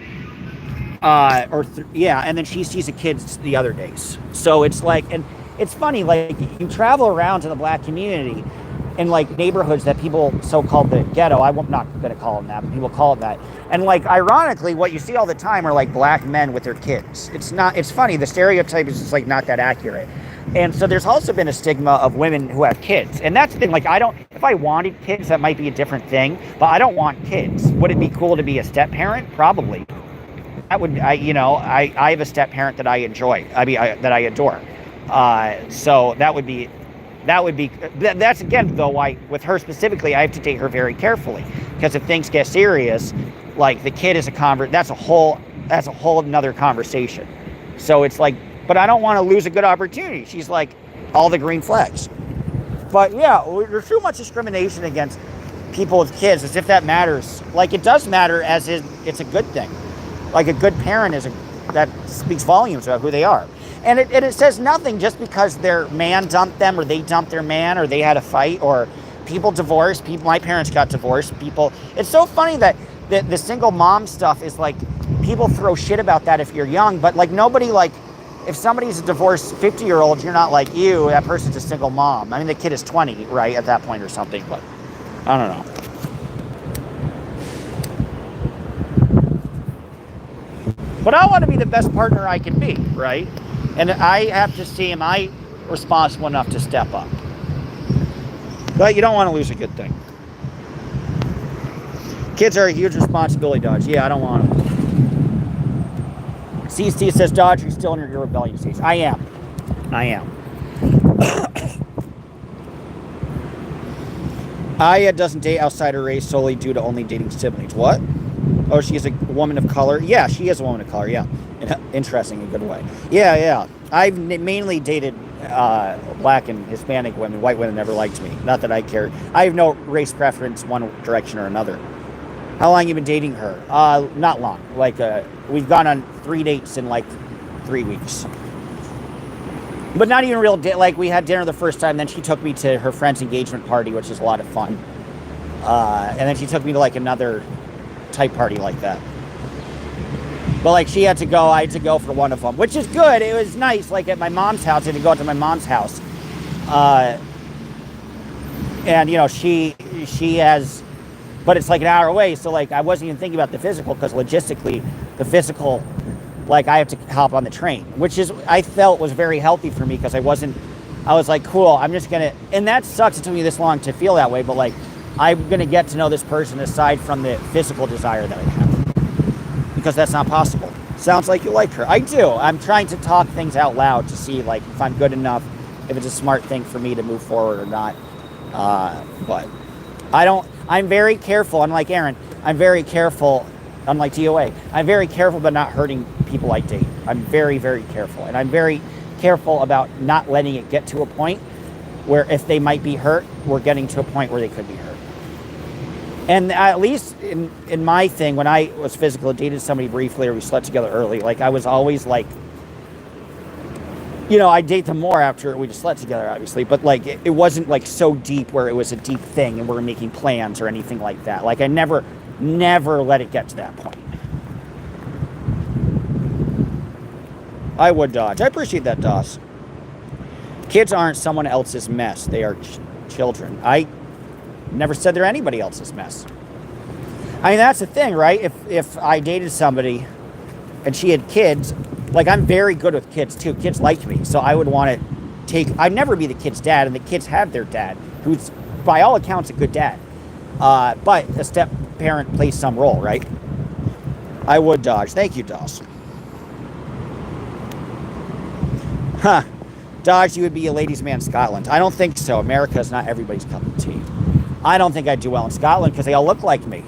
and then she sees the kids the other days. So it's like, and it's funny, like, you travel around to the black community in, like, neighborhoods that people so-called the ghetto. I'm not going to call them that, but people call it that. And, like, ironically, what you see all the time are, like, black men with their kids. It's funny, the stereotype is just, like, not that accurate. And so there's also been a stigma of women who have kids. And that's the thing, like, if I wanted kids, that might be a different thing, but I don't want kids. Would it be cool to be a step-parent? Probably. That would, I have a step-parent that I enjoy, that I adore. So that's again, though, with her specifically, I have to date her very carefully, because if things get serious, like, the kid is that's a whole another conversation. So it's like, but I don't want to lose a good opportunity. She's like all the green flags. But yeah, there's too much discrimination against people with kids, as if that matters. Like, it does matter, as it's a good thing. Like, a good parent that speaks volumes about who they are. And it says nothing just because their man dumped them, or they dumped their man, or they had a fight, or people divorced. My parents got divorced. It's so funny that the single mom stuff is like, people throw shit about that if you're young, but, like, nobody, like, if somebody's a divorced 50-year-old, you're not like, ew, that person's a single mom. I mean, the kid is 20, right, at that point or something, but I don't know. But I want to be the best partner I can be, right? And I have to see, am I responsible enough to step up? But you don't want to lose a good thing. Kids are a huge responsibility, Dodge. Yeah, I don't want them. CC says, Dodge, you're still in your rebellion stage. I am. Aya doesn't date outside her race solely due to only dating siblings. What? Oh, she is a woman of color? Yeah, she is a woman of color, yeah. Interesting, in a good way. Yeah. I've mainly dated black and Hispanic women. White women never liked me. Not that I care. I have no race preference one direction or another. How long have you been dating her? Not long. Like, we've gone on 3 dates in, like, 3 weeks. But not even real like, we had dinner the first time, then she took me to her friend's engagement party, which is a lot of fun. And then she took me to, like, another type party like that. But, like, I had to go for one of them, which is good. It was nice. Like, at my mom's house, I had to go out to my mom's house. And, she has, but it's like an hour away. So, like, I wasn't even thinking about the physical, because logistically, the physical, like, I have to hop on the train, which I felt was very healthy for me, because I was like, cool, I'm just going to, and that sucks. It took me this long to feel that way, but, like, I'm going to get to know this person aside from the physical desire that I have, because that's not possible. Sounds like you like her. I do. I'm trying to talk things out loud to see like if I'm good enough, if it's a smart thing for me to move forward or not. But I don't. I'm very careful. Unlike Aaron, I'm very careful. Unlike DOA, I'm very careful about not hurting people I date. I'm very, very careful, and I'm very careful about not letting it get to a point where if they might be hurt, we're getting to a point where they could be hurt. And at least in my thing, when I was physical, dated somebody briefly or we slept together early, like I was always like, you know, I date them more after we just slept together, obviously, but like it wasn't like so deep where it was a deep thing and we're making plans or anything like that. Like I never let it get to that point. I would dodge. I appreciate that, Doss. Kids aren't someone else's mess. They are children. I never said they're anybody else's mess. I mean, that's the thing, right? If I dated somebody and she had kids, like I'm very good with kids too. Kids like me. So I would want to I'd never be the kid's dad, and the kids have their dad, who's by all accounts a good dad. But a step parent plays some role, right? I would dodge. Thank you, Doss. Huh. Dodge, you would be a ladies' man in Scotland. I don't think so. America is not everybody's cup of tea. I don't think I'd do well in Scotland because they all look like me.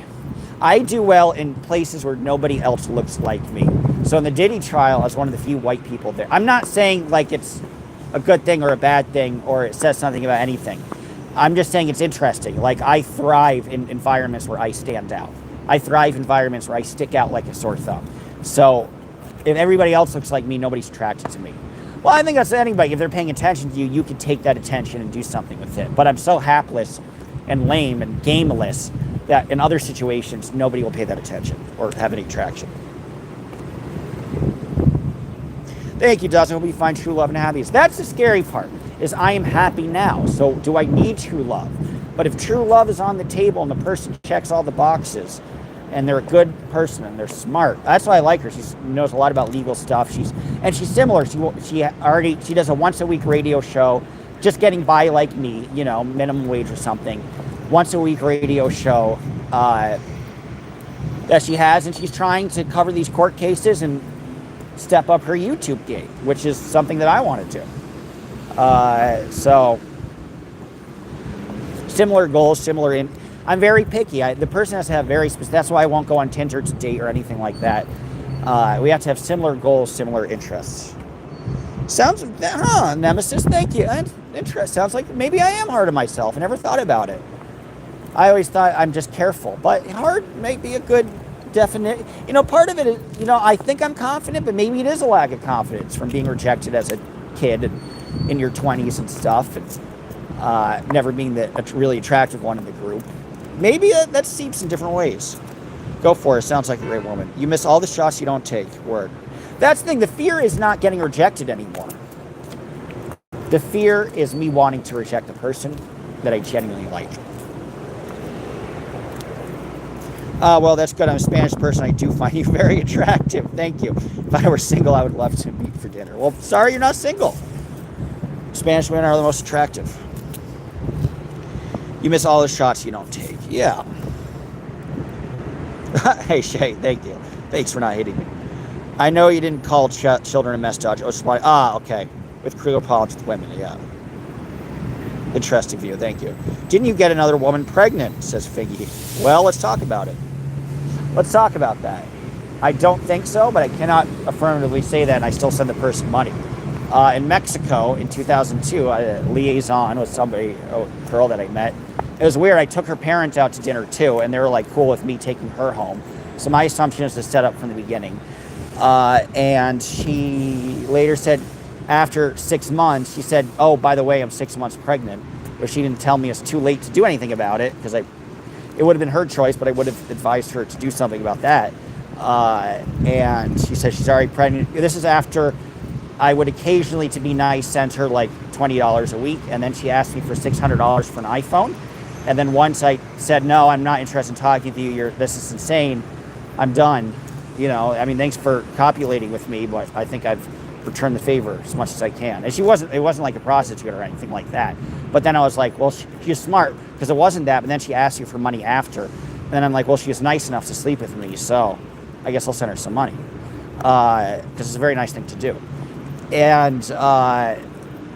I do well in places where nobody else looks like me. So in the Diddy trial, I was one of the few white people there. I'm not saying like it's a good thing or a bad thing or it says something about anything. I'm just saying it's interesting. Like I thrive in environments where I stand out. I thrive in environments where I stick out like a sore thumb. So if everybody else looks like me, nobody's attracted to me. Well, I think that's anybody. If they're paying attention to you, you can take that attention and do something with it. But I'm so hapless and lame and gameless that in other situations, nobody will pay that attention or have any attraction. Thank you, Dustin. I hope you find true love and happiness. That's the scary part, is I am happy now. So do I need true love? But if true love is on the table and the person checks all the boxes and they're a good person and they're smart, that's why I like her. She knows a lot about legal stuff. She's similar. She does a once a week radio show, just getting by like me, you know, minimum wage or something. Once a week radio show that she has, and she's trying to cover these court cases and step up her YouTube game, which is something that I want to do. So similar goals, I'm very picky. The person has to have very specific. That's why I won't go on Tinder to date or anything like that. We have to have similar goals, similar interests. Sounds, Nemesis, thank you. Interest sounds like maybe I am hard on myself. I never thought about it. I always thought I'm just careful, but hard may be a good definite. You know, part of it is, you know, I think I'm confident, but maybe it is a lack of confidence from being rejected as a kid and in your 20s and stuff, and never being the really attractive one in the group. Maybe that seeps in different ways. Go for it. Sounds like a great woman. You miss all the shots you don't take. Word. That's the thing. The fear is not getting rejected anymore. The fear is me wanting to reject the person that I genuinely like. Well, that's good. I'm a Spanish person. I do find you very attractive. Thank you. If I were single, I would love to meet for dinner. Well, sorry you're not single. Spanish women are the most attractive. You miss all the shots you don't take. Yeah. Hey, Shay, thank you. Thanks for not hating me. I know you didn't call children a mess, Dodge. Okay. With Kruger College with women, yeah. Interesting view, thank you. Didn't you get another woman pregnant, says Figgy. Well, let's talk about it. Let's talk about that. I don't think so, but I cannot affirmatively say that, and I still send the person money. In Mexico, in 2002, a liaison with somebody, a girl that I met. It was weird. I took her parents out to dinner, too, and they were, like, cool with me taking her home. So my assumption is to set up from the beginning. And she later said, after 6 months, she said, oh, by the way, I'm 6 months pregnant. But she didn't tell me it's too late to do anything about it, because it would have been her choice, but I would have advised her to do something about that. And she said she's already pregnant. This is after I would occasionally, to be nice, send her like $20 a week. And then she asked me for $600 for an iPhone. And then once I said, no, I'm not interested in talking to you. This is insane. I'm done. You know, I mean, thanks for copulating with me, but I think I've returned the favor as much as I can. And it wasn't like a prostitute or anything like that. But then I was like, well, she's smart, because it wasn't that. But then she asked you for money after. And then I'm like, well, she was nice enough to sleep with me, so I guess I'll send her some money. because it's a very nice thing to do. And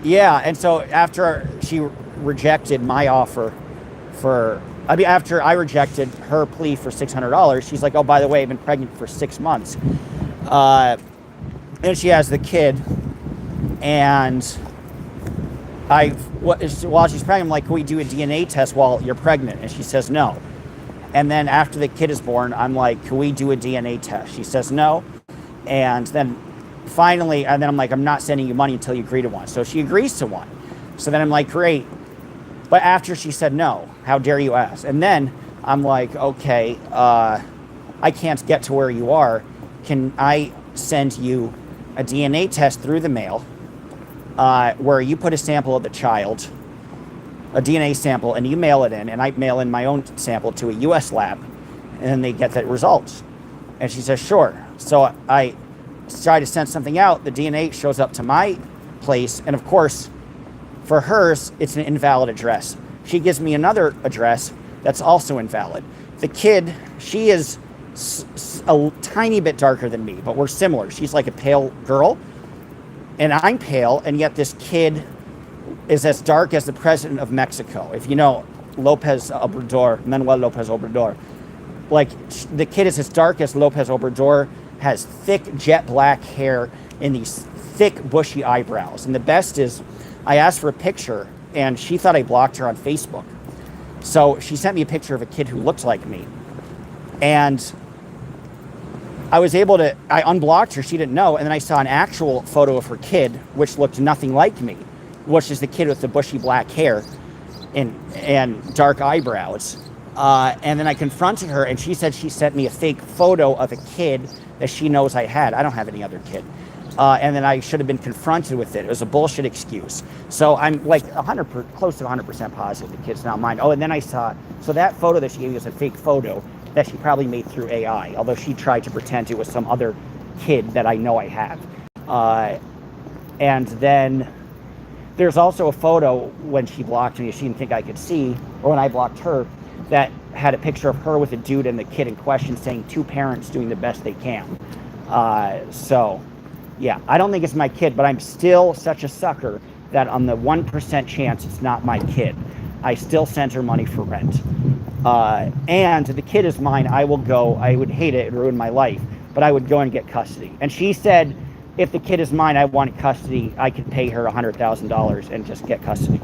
and so after she rejected my offer after I rejected her plea for $600, she's like, oh, by the way, I've been pregnant for 6 months. And she has the kid, and while she's pregnant, I'm like, can we do a DNA test while you're pregnant? And she says no. And then after the kid is born, I'm like, can we do a DNA test? She says no. And then finally, I'm like, I'm not sending you money until you agree to one. So she agrees to one. So then I'm like, great. But after she said no, how dare you ask? And then I'm like, okay, I can't get to where you are. Can I send you a DNA test through the mail where you put a sample of the child, a DNA sample, and you mail it in, and I mail in my own sample to a U.S. lab, and then they get the results. And she says, sure. So I try to send something out. The DNA shows up to my place, and of course, for hers, it's an invalid address. She gives me another address that's also invalid. The kid, she is a tiny bit darker than me, but we're similar. She's like a pale girl, and I'm pale, and yet this kid is as dark as the president of Mexico. If you know Manuel Lopez Obrador, like the kid is as dark as Lopez Obrador, has thick jet black hair and these thick bushy eyebrows. And the best is, I asked for a picture, and she thought I blocked her on Facebook. So she sent me a picture of a kid who looked like me. And I unblocked her, she didn't know, and then I saw an actual photo of her kid, which looked nothing like me, which is the kid with the bushy black hair and dark eyebrows. And then I confronted her, and she said she sent me a fake photo of a kid that she knows I had. I don't have any other kid. And then I should have been confronted with it. It was a bullshit excuse. So I'm like close to 100% positive the kid's not mine. Oh, and then I saw, so that photo that she gave me was a fake photo that she probably made through AI, although she tried to pretend it was some other kid that I know I have. And then there's also a photo when she blocked me, she didn't think I could see, or when I blocked her, that had a picture of her with a dude and the kid in question saying two parents doing the best they can. So, yeah, I don't think it's my kid, but I'm still such a sucker that on the 1% chance it's not my kid, I still send her money for rent. And the kid is mine. I would hate it, ruin my life, but I would go and get custody. And she said, if the kid is mine, I want custody, I could pay her $100,000 and just get custody.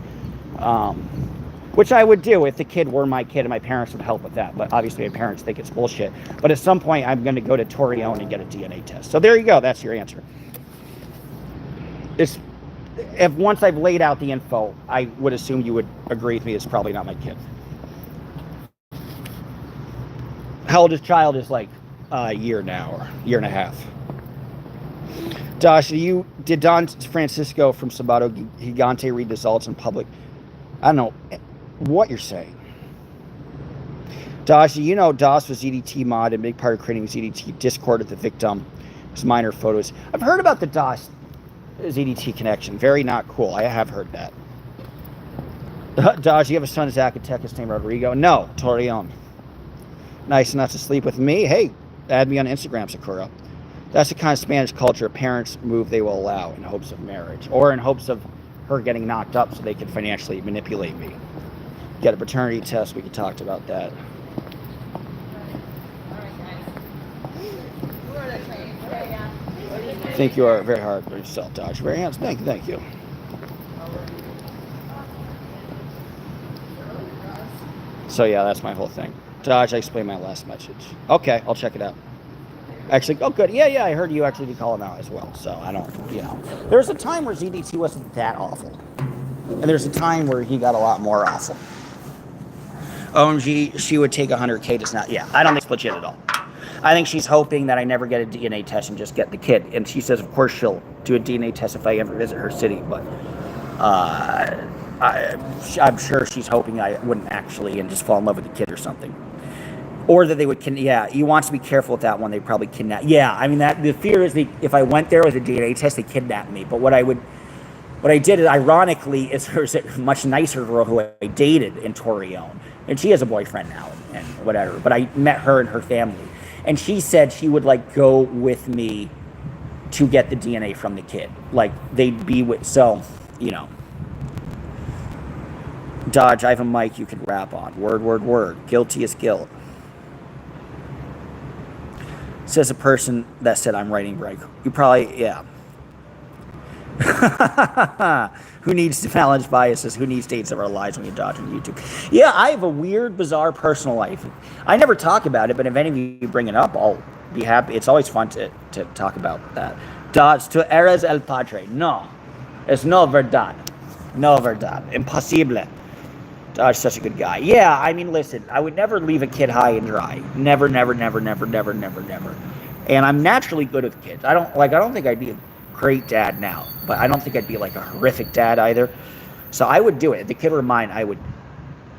Which I would do if the kid were my kid, and my parents would help with that. But obviously my parents think it's bullshit. But at some point, I'm going to go to Torreon and get a DNA test. So there you go. That's your answer. If once I've laid out the info, I would assume you would agree with me it's probably not my kid. How old is child? Is like a year now, or a year and a half. Josh, did Don Francisco from Sabato Gigante read the results in public? I don't know what you're saying. Josh, you know DOS was ZDT mod, and a big part of creating ZDT Discord at the victim was minor photos. I've heard about the DOS ZDT connection. Very not cool. I have heard that. Josh, you have a son, Zacatecas, named Rodrigo? No, Torreon. Nice not to sleep with me. Hey, add me on Instagram, Sakura. That's the kind of Spanish culture parents move they will allow in hopes of marriage, or in hopes of her getting knocked up so they can financially manipulate me. Get a paternity test. We could talk about that. I think you are very hard for yourself, Dodge. Very handsome. Thank you. So yeah, that's my whole thing. Dodge, I explained my last message. Okay, I'll check it out. Actually, oh good. Yeah, I heard you actually did call him out as well. So I don't, There's a time where ZDT wasn't that awful. And there's a time where he got a lot more awful. OMG, she would take 100K to not. Yeah, I don't think it's legit at all. I think she's hoping that I never get a DNA test and just get the kid. And she says, of course, she'll do a DNA test if I ever visit her city. But I'm sure she's hoping I wouldn't actually and just fall in love with the kid or something. Or that they would, you want to be careful with that one. They probably kidnap. Yeah, I mean, the fear is if I went there with a DNA test, they kidnap me. But what I did, ironically, is there's a much nicer girl who I dated in Torreon. And she has a boyfriend now and whatever. But I met her and her family. And she said she would, go with me to get the DNA from the kid. Like, they'd be with, so, you know. Dodge, I have a mic you can rap on. Word, word, word. Guilty as guilt. Says a person that said I'm writing right. You probably, yeah. Who needs to balance biases? Who needs dates of our lives when you dodge on YouTube? Yeah, I have a weird, bizarre personal life. I never talk about it, but if any of you bring it up, I'll be happy. It's always fun to talk about that. Dodge, to eres el padre. No. Es no verdad. No verdad. Imposible. Dodge, such a good guy. Yeah, I mean, listen, I would never leave a kid high and dry. Never, never, never, never, never, never, never. And I'm naturally good with kids. I don't think I'd be a great dad now, but I don't think I'd be like a horrific dad either. So I would do it. If the kid were mine, I would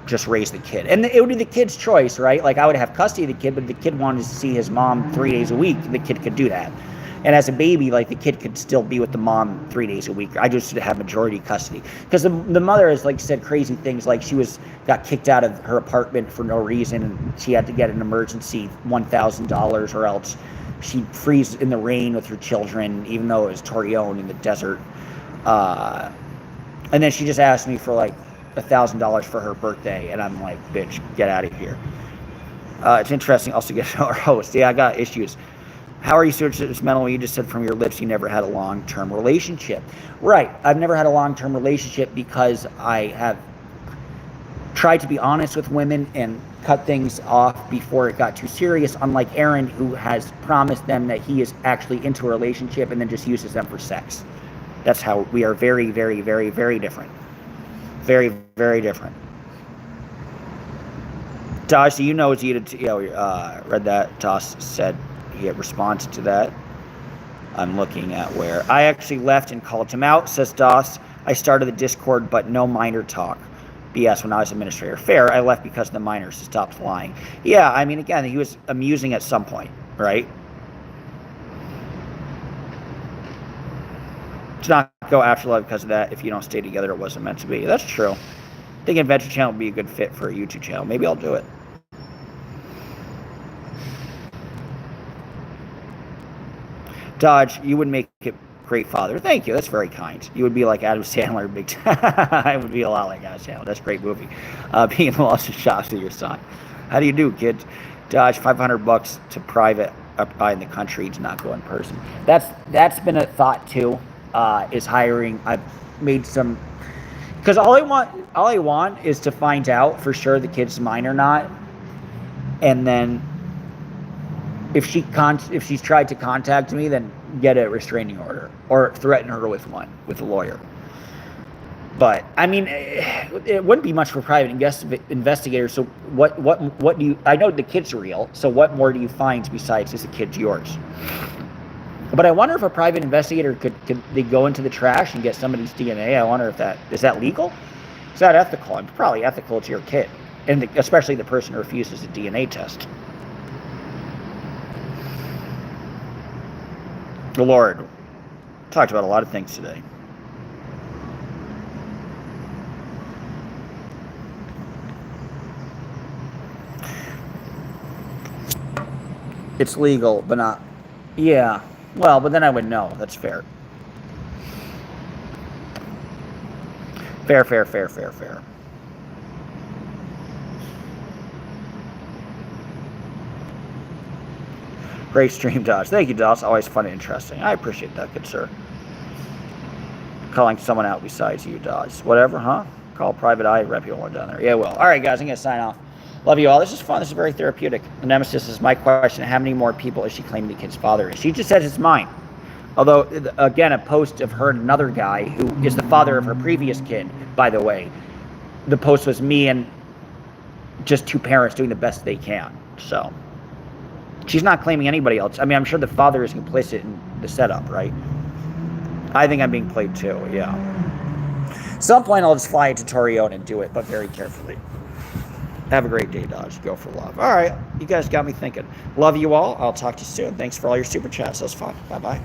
just raise the kid. And it would be the kid's choice, right? Like, I would have custody of the kid, but if the kid wanted to see his mom 3 days a week, the kid could do that. And as a baby, like, the kid could still be with the mom 3 days a week. I just have majority custody. Because the mother has, like, said crazy things, like she got kicked out of her apartment for no reason, and she had to get an emergency $1,000, or else she'd freeze in the rain with her children, even though it was Torreon in the desert. And then she just asked me for, like, $1,000 for her birthday, and I'm like, bitch, get out of here. It's interesting also to get to know our host. Yeah, I got issues. How are you so judgmental when you just said from your lips you never had a long-term relationship? Right. I've never had a long-term relationship because I have tried to be honest with women and cut things off before it got too serious, unlike Aaron, who has promised them that he is actually into a relationship and then just uses them for sex. That's how we are very, very, very, very different. Very, very different. Tosh, do you know read that? Tosh said he had responded to that. I'm looking at where I actually left and called him out, says Doss. I started the Discord, but no minor talk. BS when I was administrator. Fair, I left because the minors stopped lying. Yeah, I mean, again, he was amusing at some point, right? To not go after love because of that. If you don't stay together, it wasn't meant to be. That's true. I think Adventure Channel would be a good fit for a YouTube channel. Maybe I'll do it. Dodge, you would make a great father. Thank you. That's very kind. You would be like Adam Sandler. Big I would be a lot like Adam Sandler. That's a great movie. Being in the lost shops with your son. How do you do, kids? Dodge, $500 to private up in the country to not go in person. That's been a thought too. Is hiring. I've made some, because all I want is to find out for sure the kid's mine or not, and then if she's tried to contact me, then get a restraining order or threaten her with a lawyer. But I mean, it wouldn't be much for private investigators. So what do you? I know the kid's real. So what more do you find besides is the kid's yours? But I wonder if a private investigator could they go into the trash and get somebody's DNA. I wonder if is that legal? Is that ethical? It's probably ethical to your kid, and especially the person who refuses a DNA test. The Lord talked about a lot of things today. It's legal, but not. Yeah. Well, but then I would know. That's fair. Fair. Great stream, Dodge. Thank you, Dodge. Always fun and interesting. I appreciate that, good sir. Calling someone out besides you, Dodge. Whatever, huh? Call private eye, rep you one down there. Yeah, well. All right, guys, I'm going to sign off. Love you all. This is fun. This is very therapeutic. The Nemesis is my question. How many more people is she claiming the kid's father is? She just says it's mine. Although, again, a post of her and another guy who is the father of her previous kid, by the way. The post was me and just two parents doing the best they can. So, she's not claiming anybody else. I mean, I'm sure the father is complicit in the setup, right? I think I'm being played too, yeah. At some point, I'll just fly into Torreon and do it, but very carefully. Have a great day, Dodge. Go for love. All right. You guys got me thinking. Love you all. I'll talk to you soon. Thanks for all your super chats. That was fun. Bye-bye.